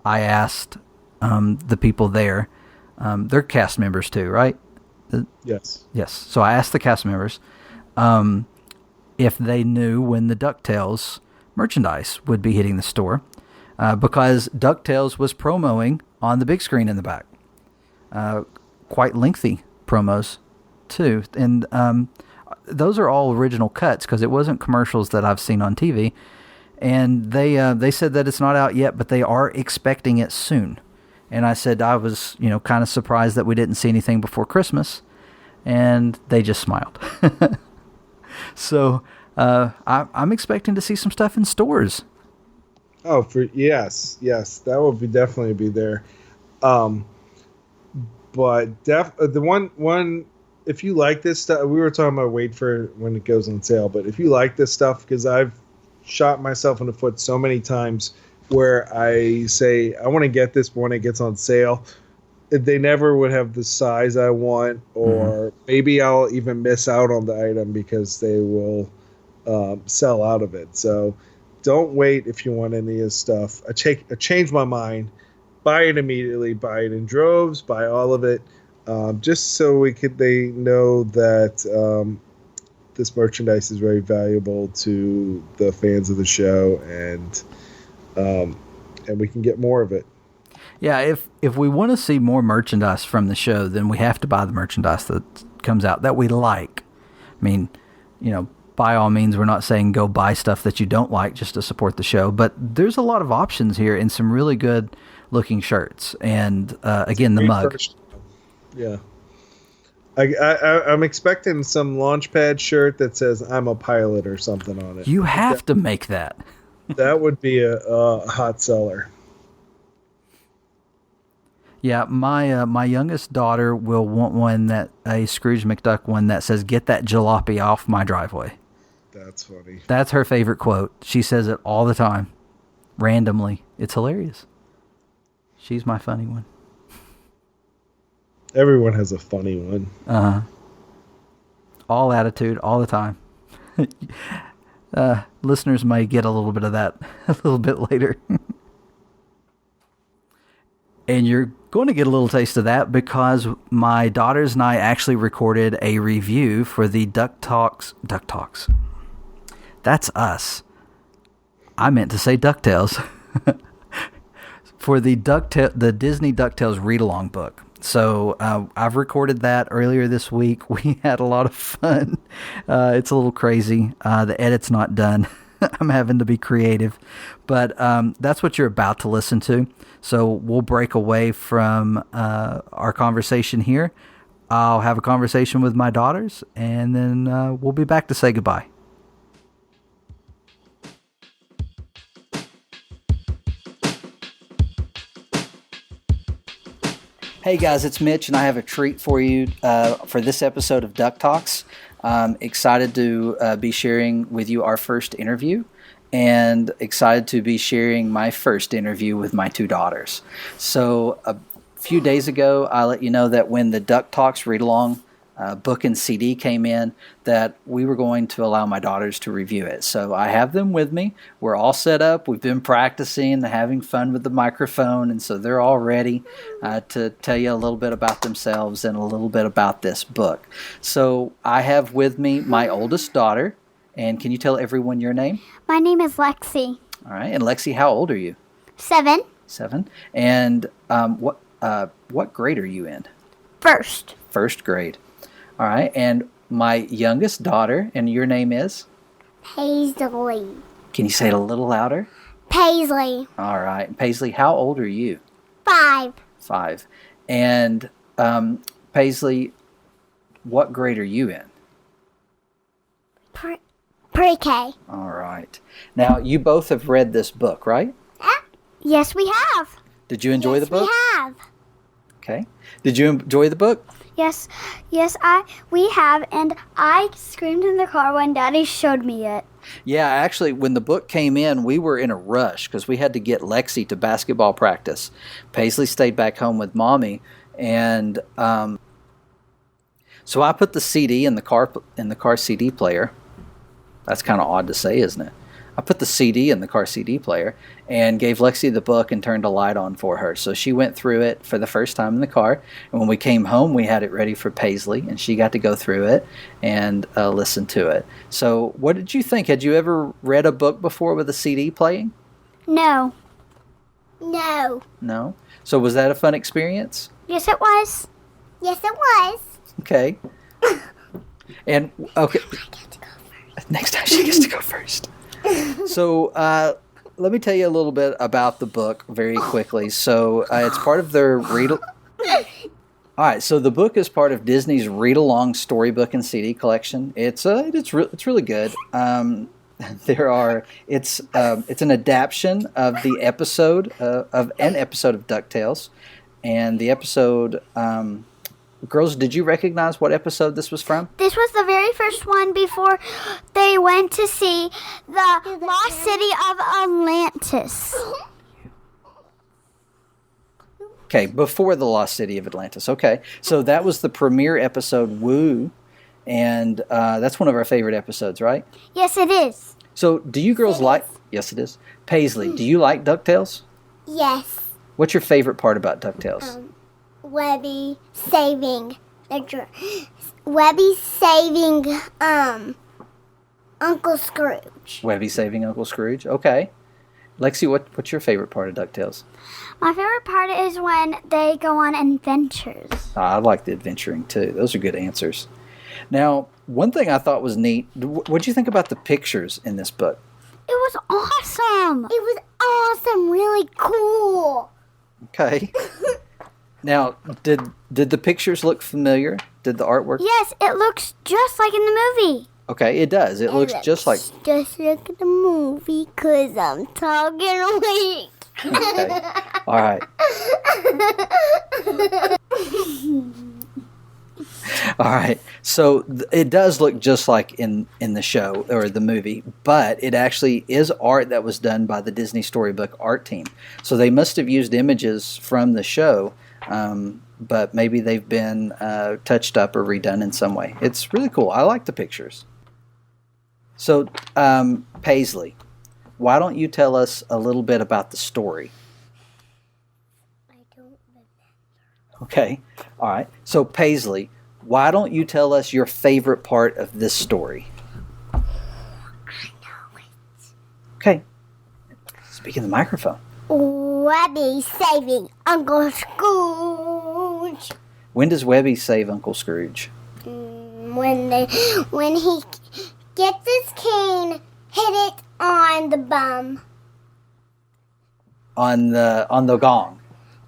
I asked the people there, they're cast members too, right? Yes. Yes. So I asked the cast members if they knew when the DuckTales merchandise would be hitting the store, because DuckTales was promoing on the big screen in the back. Quite lengthy promos too. And those are all original cuts because it wasn't commercials that I've seen on TV. And they said that it's not out yet, but they are expecting it soon. And I said I was, kind of surprised that we didn't see anything before Christmas. And they just smiled. So I'm expecting to see some stuff in stores. Oh, yes, that will definitely be there. But the one if you like this stuff, we were talking about wait for when it goes on sale. But if you like this stuff, because I've shot myself in the foot so many times where I say I want to get this, but when it gets on sale, they never would have the size I want, or maybe I'll even miss out on the item because they will sell out of it. So don't wait if you want any of this stuff. I changed my mind. Buy it immediately. Buy it in droves. Buy all of it, just so they know that this merchandise is very valuable to the fans of the show, and we can get more of it. Yeah, if we want to see more merchandise from the show, then we have to buy the merchandise that comes out that we like. I mean, by all means, we're not saying go buy stuff that you don't like just to support the show, but there's a lot of options here and some really good looking shirts. And again, the mug. Yeah. I'm expecting some Launchpad shirt that says I'm a pilot or something on it. You have to make that. That would be a hot seller. Yeah, my youngest daughter will want a Scrooge McDuck one that says, "Get that jalopy off my driveway." That's funny. That's her favorite quote. She says it all the time, randomly. It's hilarious. She's my funny one. Everyone has a funny one. Uh-huh. All attitude, all the time. Listeners may get a little bit of that a little bit later. And you're going to get a little taste of that because my daughters and I actually recorded a review for the DuckTalks. That's us. I meant to say DuckTales. For the Disney DuckTales read-along book. So I've recorded that earlier this week. We had a lot of fun. It's a little crazy. The edit's not done. I'm having to be creative. But that's what you're about to listen to. So we'll break away from our conversation here. I'll have a conversation with my daughters, and then we'll be back to say goodbye. Hey guys, it's Mitch, and I have a treat for you for this episode of Duck Talks. I'm excited to be sharing with you our first interview, and excited to be sharing my first interview with my two daughters. So a few days ago, I let you know that when the Duck Talks read-along book and CD came in, that we were going to allow my daughters to review it. So I have them with me. We're all set up. We've been practicing, having fun with the microphone, and so they're all ready to tell you a little bit about themselves and a little bit about this book. So I have with me my oldest daughter, and can you tell everyone your name? My name is Lexi. All right, and Lexi, how old are you? 7. 7. And what grade are you in? First. First grade. All right, and my youngest daughter, and your name is? Paisley. Can you say it a little louder? Paisley. All right. Paisley, how old are you? 5. 5. And Paisley, what grade are you in? Pre-K. All right. Now, you both have read this book, right? Yes, we have. Did you enjoy the book? We have. Okay. Did you enjoy the book? Yes, we have, and I screamed in the car when Daddy showed me it. Yeah, actually, when the book came in, we were in a rush because we had to get Lexi to basketball practice. Paisley stayed back home with Mommy, and so I put the CD in the car CD player. That's kind of odd to say, isn't it? I put the CD in the car CD player and gave Lexi the book and turned a light on for her. So she went through it for the first time in the car. And when we came home, we had it ready for Paisley, and she got to go through it and listen to it. So what did you think? Had you ever read a book before with a CD playing? No. No? So was that a fun experience? Yes, it was. Okay. And, okay. Next time she gets to go first. So let me tell you a little bit about the book very quickly. So it's part of their All right, so the book is part of Disney's read-along storybook and CD collection. It's really good. It's an adaptation of the episode of an episode of DuckTales, and the episode. Girls, did you recognize what episode this was from? This was the very first one before they went to see the lost city of Atlantis. Okay, before the lost city of Atlantis. Okay, so that was the premiere episode, Woo, and that's one of our favorite episodes, right? Yes, it is. So do you girls like... Yes, it is. Paisley, do you like DuckTales? Yes. What's your favorite part about DuckTales? Webby saving Uncle Scrooge. Webby saving Uncle Scrooge. Okay. Lexi, what's your favorite part of DuckTales? My favorite part is when they go on adventures. I like the adventuring too. Those are good answers. Now, one thing I thought was neat. What did you think about the pictures in this book? It was awesome. Really cool. Okay. Now, did the pictures look familiar? Did the artwork? Yes, it looks just like in the movie. Okay, it does. It looks just like... Just like in the movie, because I'm talking weak. Okay. All right. All right. So it does look just like in the show or the movie, but it actually is art that was done by the Disney Storybook art team. So they must have used images from the show, but maybe they've been touched up or redone in some way. It's really cool. I like the pictures. So, Paisley, why don't you tell us a little bit about the story? Okay. All right. So, Paisley, why don't you tell us your favorite part of this story? I know it. Okay. Speak in the microphone. Webby saving Uncle Scrooge. When does Webby save Uncle Scrooge? When he gets his cane, hit it on the bum. On the gong.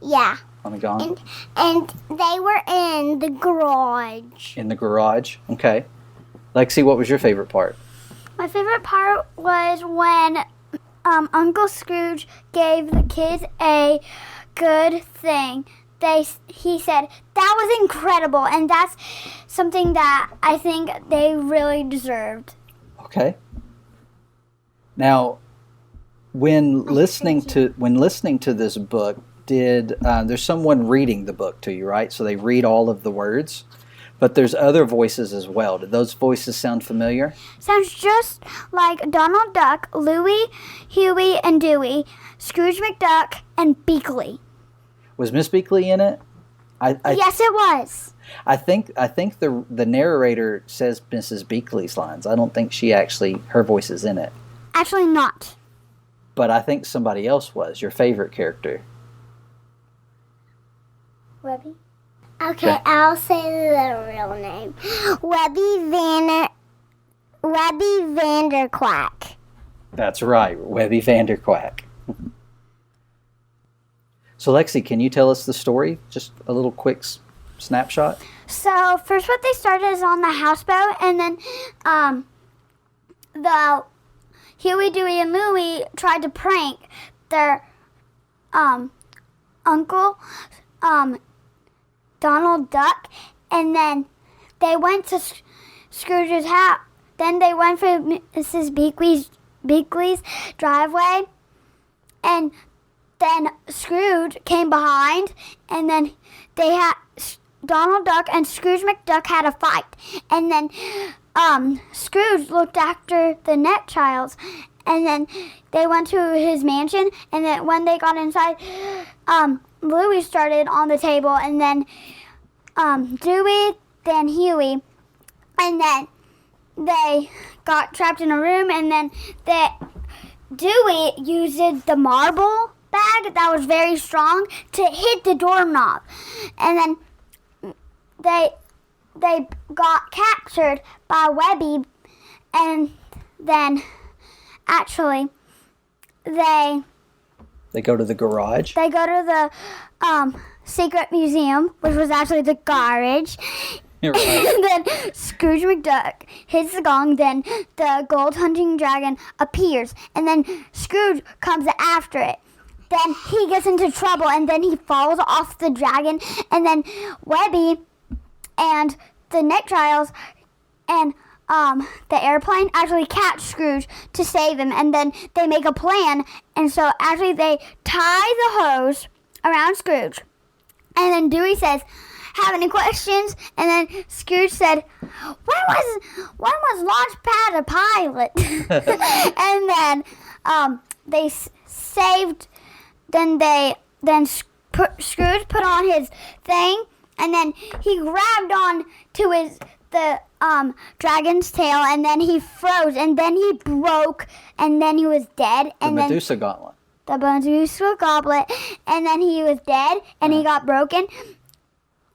Yeah. On the gong. And they were in the garage. In the garage. Okay. Lexi, what was your favorite part? My favorite part was when Uncle Scrooge gave the kids a good thing. He said, that was incredible, and that's something that I think they really deserved. Okay. Now, when listening to this book, there's someone reading the book to you, right? So they read all of the words, but there's other voices as well. Did those voices sound familiar? Sounds just like Donald Duck, Louie, Huey, and Dewey, Scrooge McDuck, and Beakley. Was Miss Beakley in it? Yes, it was. I think the narrator says Mrs. Beakley's lines. I don't think her voice is in it. Actually not. But I think somebody else was, your favorite character. Webby? Okay, I'll say the real name. Webby Vanderquack. That's right, Webby Vanderquack. So, Lexi, can you tell us the story? Just a little quick snapshot. So, first what they started is on the houseboat, and then the Huey, Dewey, and Louie tried to prank their uncle, Donald Duck, and then they went to Scrooge's house. Then they went for Mrs. Beakley's driveway, and then Scrooge came behind, and then Donald Duck and Scrooge McDuck had a fight. And then Scrooge looked after the Ducktales, and then they went to his mansion, and then when they got inside, Louie started on the table, and then Dewey, then Huey, and then they got trapped in a room, and then Dewey used the marble bag that was very strong to hit the doorknob, and then they got captured by Webby, and then actually they go to the garage. They go to the secret museum, which was actually the garage. You're right. And then Scrooge McDuck hits the gong, then the gold hunting dragon appears, and then Scrooge comes after it. Then he gets into trouble, and then he falls off the dragon, and then Webby and the Ducktales and the airplane actually catch Scrooge to save him, and then they make a plan, and so actually they tie the hose around Scrooge, and then Dewey says, "Have any questions?" And then Scrooge said, when was Launchpad a pilot? And then they saved. Then Scrooge put on his thing, and then he grabbed on to the dragon's tail, and then he froze, and then he broke, and then he was dead. And the Medusa gauntlet. The Medusa goblet, and then he was dead, and he got broken.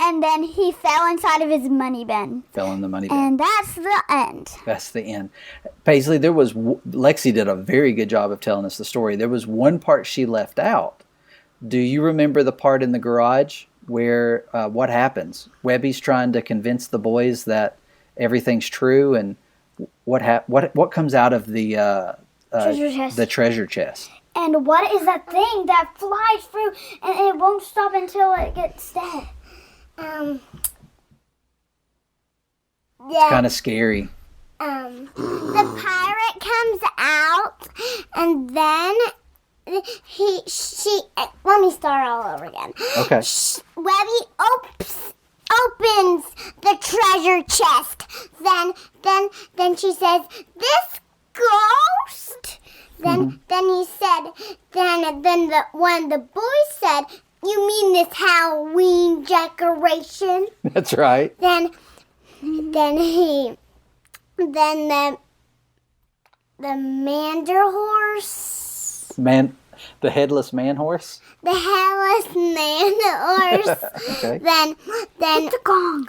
And then he fell inside of his money bin. Fell in the money bin. And that's the end. That's the end. Paisley, Lexi did a very good job of telling us the story. There was one part she left out. Do you remember the part in the garage where what happens? Webby's trying to convince the boys that everything's true, and what comes out of the treasure chest. The treasure chest? And what is that thing that flies through and it won't stop until it gets dead? It's kind of scary. The pirate comes out, and then let me start all over again. Okay. Webby opens the treasure chest. Then she says, "This ghost." Then he said. Then when the boy said, You mean this Halloween decoration? That's right. Then the Mander horse. The headless man horse? The headless man horse. Okay. Then hit the gong.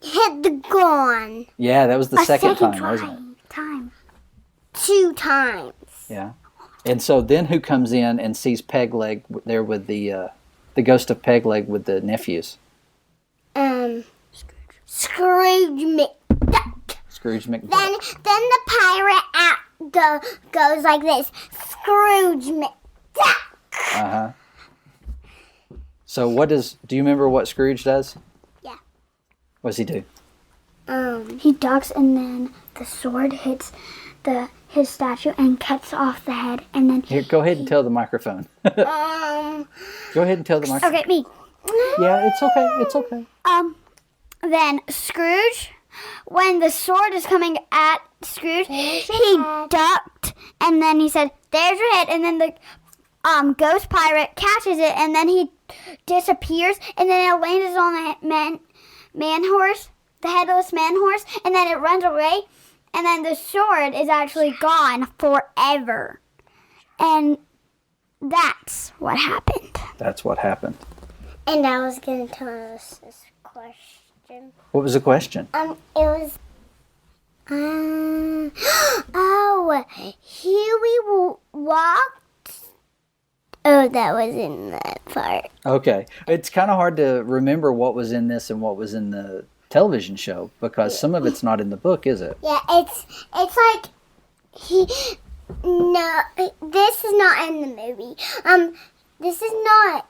Hit the gong. Yeah, that was the second time, wasn't it? Time. 2 times. Yeah. And so then who comes in and sees Pegleg there with the ghost of Pegleg with the nephews? Scrooge McDuck. Scrooge McDuck. Then the pirate goes like this. Scrooge McDuck. Uh-huh. So do you remember what Scrooge does? Yeah. What does he do? He ducks and then the sword hits his statue and cuts off the head and then... Here, go ahead and tell the microphone. Go ahead and tell the microphone. Okay, me. Yeah, it's okay. It's okay. Then Scrooge, when the sword is coming at Scrooge, he ducked and then he said, "There's your head," and then the ghost pirate catches it and then he disappears and then it lands on the man horse, the headless man horse, and then it runs away and then the sword is actually gone forever. And that's what happened. That's what happened. And I was going to tell us this question. What was the question? It was, Huey walked. Oh, that was in that part. Okay. It's kind of hard to remember what was in this and what was in the television show because some of it's not in the book, is it? Yeah, it's like this is not in the movie. This is not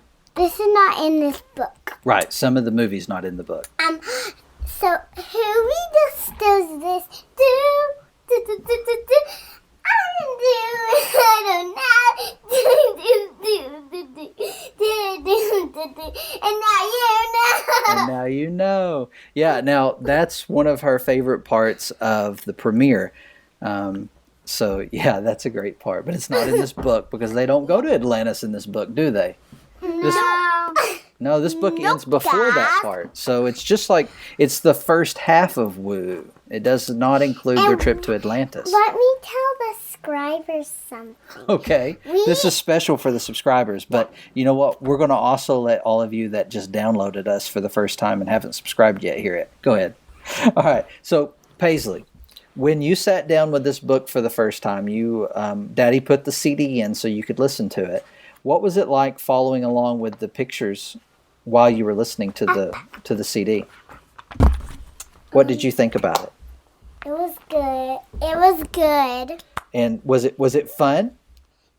in this book. Right. Some of the movie's not in the book. So Huey just does this. And now you know. Yeah, now that's one of her favorite parts of the premiere. So, yeah, that's a great part. But it's not in this book because they don't go to Atlantis in this book, do they? No, this book ends before that part. So it's just like, it's the first half of Woo. It does not include their trip to Atlantis. Let me tell the subscribers something. Okay. This is special for the subscribers. But you know what? We're going to also let all of you that just downloaded us for the first time and haven't subscribed yet hear it. Go ahead. All right. So, Paisley, when you sat down with this book for the first time, Daddy put the CD in so you could listen to it. What was it like following along with the pictures while you were listening to the CD? What did you think about it? It was good. It was good. And was it fun?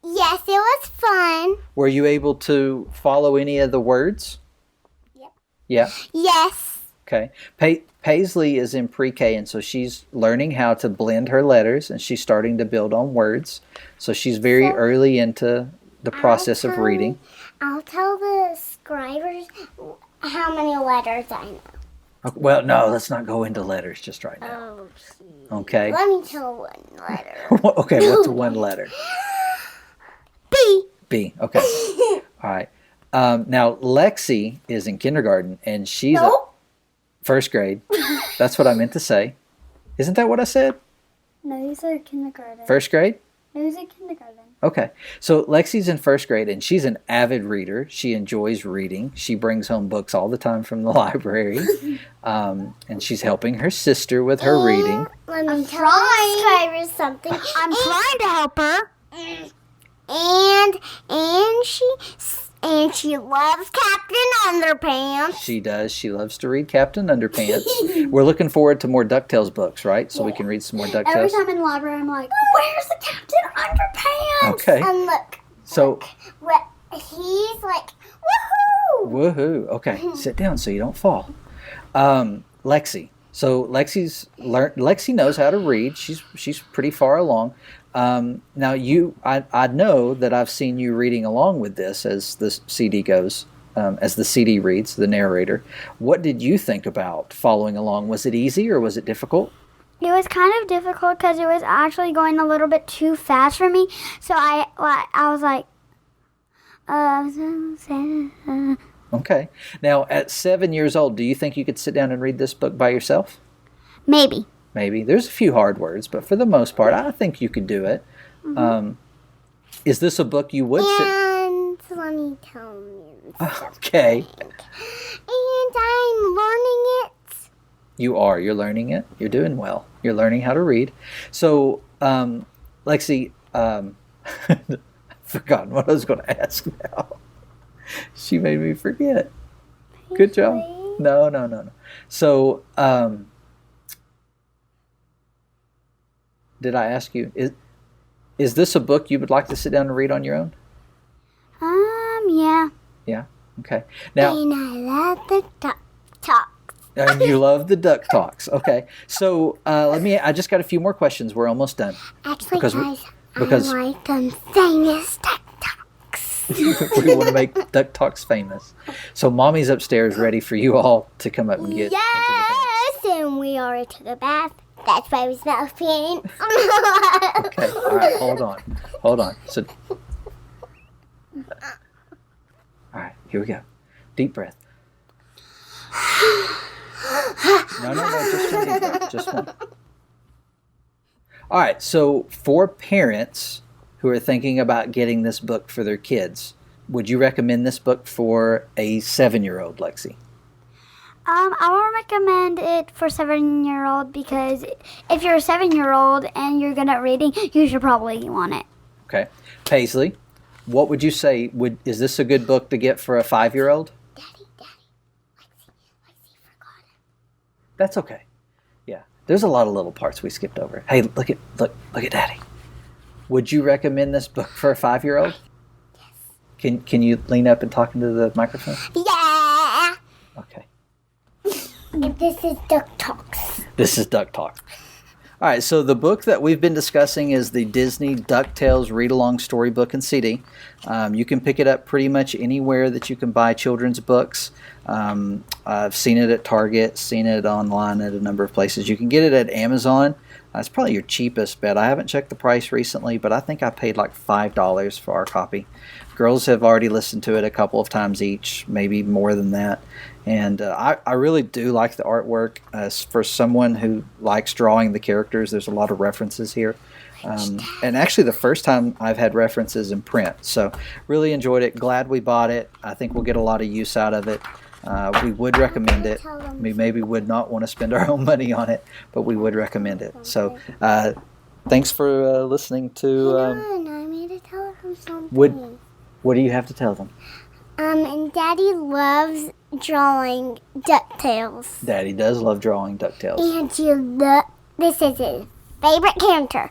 Yes, it was fun. Were you able to follow any of the words? Yep. Yeah? Yes. Okay. Paisley is in pre-K, and so she's learning how to blend her letters, and she's starting to build on words. So she's very early into the process of reading. I'll tell the subscribers how many letters I know. Well, no, let's not go into letters just right now. Oh, Okay. let me tell one letter. Okay, what's the one letter? B. B. Okay. All right. Now, Lexi is in kindergarten, and she's first grade. That's what I meant to say. Isn't that what I said? No, you said kindergarten. First grade? No, you said kindergarten. Okay. So Lexi's in first grade, and she's an avid reader. She enjoys reading. She brings home books all the time from the library. And she's helping her sister with her reading. Let me tell the subscribers something. I'm trying to help her. And she loves Captain Underpants. She does. She loves to read Captain Underpants. We're looking forward to more DuckTales books, right? So we can read some more DuckTales. Every time in the library, I'm like, where's the Captain Underpants? Okay. And look. So he's like, woohoo! Woohoo. Okay. Sit down so you don't fall. Lexi. So Lexi knows how to read. She's pretty far along. Now I know that I've seen you reading along with this as the CD goes, as the CD reads, the narrator. What did you think about following along? Was it easy or was it difficult? It was kind of difficult because it was actually going a little bit too fast for me. So I was like, Okay. Now, at 7 years old, do you think you could sit down and read this book by yourself? Maybe. Maybe. There's a few hard words, but for the most part, I think you could do it. Is this a book you would sit... And let me tell you. Okay. And I'm learning it. You are. You're learning it. You're doing well. You're learning how to read. So, Lexi, I've forgotten what I was going to ask now. She made me forget. Good job. No. So, did I ask you, is this a book you would like to sit down and read on your own? Yeah. Yeah? Okay. Now, And I love the DuckTalks. and you love the DuckTalks. Okay. So, I just got a few more questions. We're almost done. Actually, Because guys, I like them famous DuckTalks. we want to make DuckTalks famous. So, Mommy's upstairs ready for you all to come up and get into the Yes, and we already took a bath. That's why we smell paint. Okay. All right. Hold on. So, all right. Here we go. Deep breath. No. Just one deep breath. Just one. All right. So, for parents who are thinking about getting this book for their kids, would you recommend this book for a 7-year-old, Lexi? I would recommend it for 7-year-old because if you're a 7-year-old and you're good at reading, you should probably want it. Okay. Paisley, what would you say? Is this a good book to get for a 5-year-old? Daddy, Lexi forgot it. That's okay. Yeah. There's a lot of little parts we skipped over. Hey, look at Daddy. Would you recommend this book for a 5-year-old? Yes. Can you lean up and talk into the microphone? Yeah. Okay. And this is DuckTalks. This is DuckTalks. All right, so the book that we've been discussing is the Disney DuckTales read-along storybook and CD. You can pick it up pretty much anywhere that you can buy children's books. I've seen it at Target, seen it online at a number of places. You can get it at Amazon. It's probably your cheapest bet. I haven't checked the price recently, but I think I paid like $5 for our copy. Girls have already listened to it a couple of times each, maybe more than that. And I really do like the artwork. For someone who likes drawing the characters, there's a lot of references here. And actually the first time I've had references in print. So really enjoyed it. Glad we bought it. I think we'll get a lot of use out of it. We would recommend it. We maybe would not want to spend our own money on it, but we would recommend it. So thanks for listening to... Hang on, I made to tell them something. What do you have to tell them? And Daddy loves drawing DuckTales. Daddy does love drawing DuckTales. And this is his favorite character.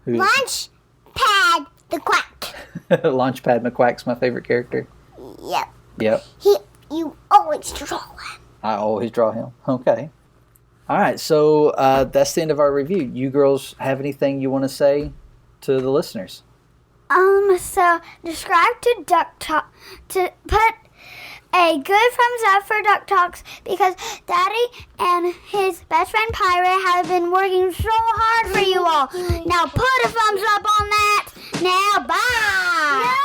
Launchpad the Quack. Launchpad McQuack's my favorite character. Yep. You always draw him. I always draw him. Okay. All right, so that's the end of our review. You girls have anything you want to say to the listeners? So subscribe to DuckTalks, to put a good thumbs up for DuckTalks because Daddy and his best friend Pirate have been working so hard for you all. Now put a thumbs up on that. Now bye.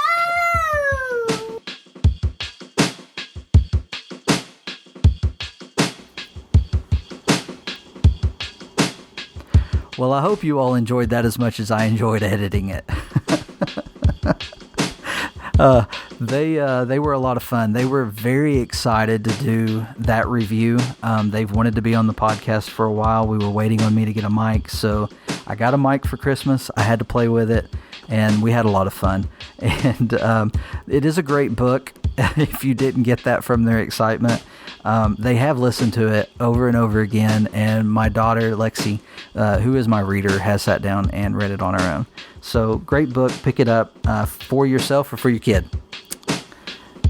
Well, I hope you all enjoyed that as much as I enjoyed editing it. They were a lot of fun. They were very excited to do that review. They've wanted to be on the podcast for a while. We were waiting on me to get a mic, so I got a mic for Christmas. I had to play with it, and we had a lot of fun. And it is a great book. If you didn't get that from their excitement, they have listened to it over and over again, and my daughter Lexi, who is my reader, has sat down and read it on her own. So great book. Pick it up for yourself or for your kid.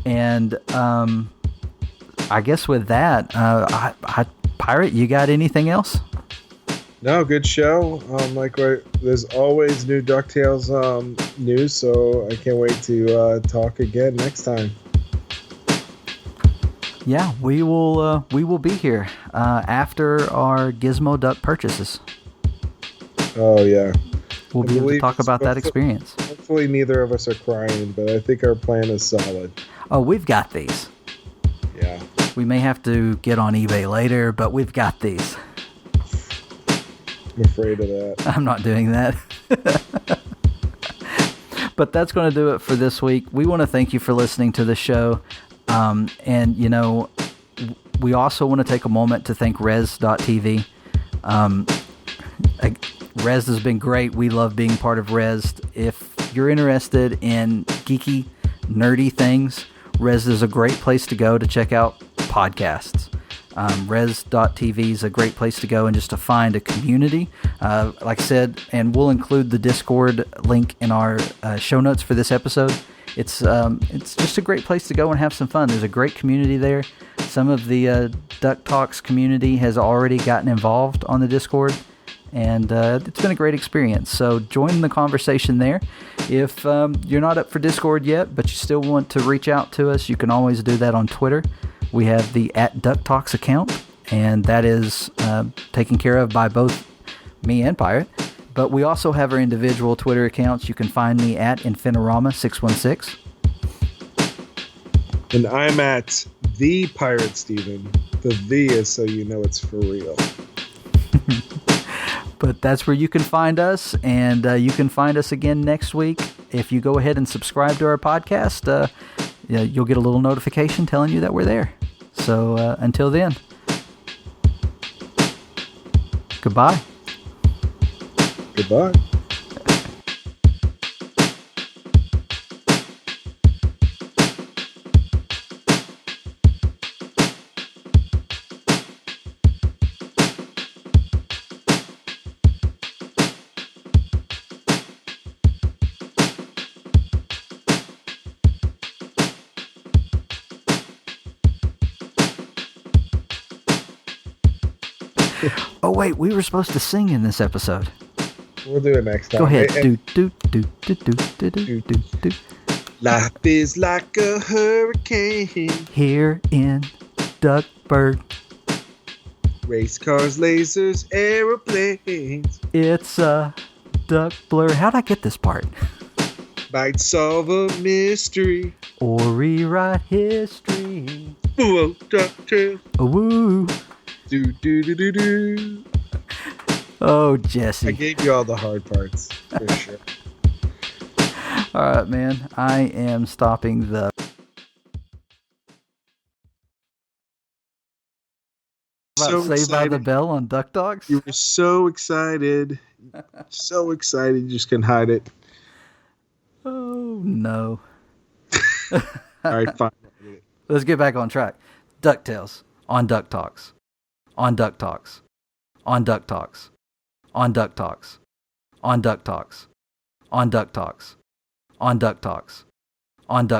And I guess with that, Pirate, you got anything else? No, good show. There's always new DuckTales news, so I can't wait to talk again next time. Yeah, we will be here after our Gizmo Duck purchases. Oh yeah, We'll be able to talk about that experience. Hopefully neither of us are crying, but I think our plan is solid. Oh, we've got these. Yeah. We may have to get on eBay later, but we've got these. I'm afraid of that. I'm not doing that. But that's going to do it for this week. We want to thank you for listening to the show. And, you know, we also want to take a moment to thank Res.tv. Res has been great. We love being part of Res. If you're interested in geeky, nerdy things, Res is a great place to go to check out podcasts. Res.tv is a great place to go and just to find a community. Like I said, and we'll include the Discord link in our show notes for this episode. It's just a great place to go and have some fun. There's a great community there. Some of the DuckTalks community has already gotten involved on the Discord, and it's been a great experience. So join the conversation there. If you're not up for Discord yet, but you still want to reach out to us, you can always do that on Twitter. We have the @DuckTalks account, and that is taken care of by both me and Pirate. But we also have our individual Twitter accounts. You can find me at Infinirama616. And I'm at the Pirate Steven. The is so you know it's for real. But that's where you can find us, and you can find us again next week. If you go ahead and subscribe to our podcast, you'll get a little notification telling you that we're there. So until then, goodbye. Goodbye. Oh wait, we were supposed to sing in this episode. We'll do it next time. Go ahead. Do. Life is like a hurricane. Here in Duckburg. Race cars, lasers, aeroplanes. It's a duck blur. How'd I get this part? Might solve a mystery. Or rewrite history. Whoa, Ducktales. Oh, woo. Do. Oh, Jesse. I gave you all the hard parts, for sure. All right, man. I am stopping the... Saved by the Bell on DuckTalks? You were so excited. So excited you just couldn't hide it. Oh, no. All right, fine. Let's get back on track. DuckTales on DuckTalks. On DuckTalks. On DuckTalks. On DuckTalks. On DuckTalks. On DuckTalks. On DuckTalks. On Duck.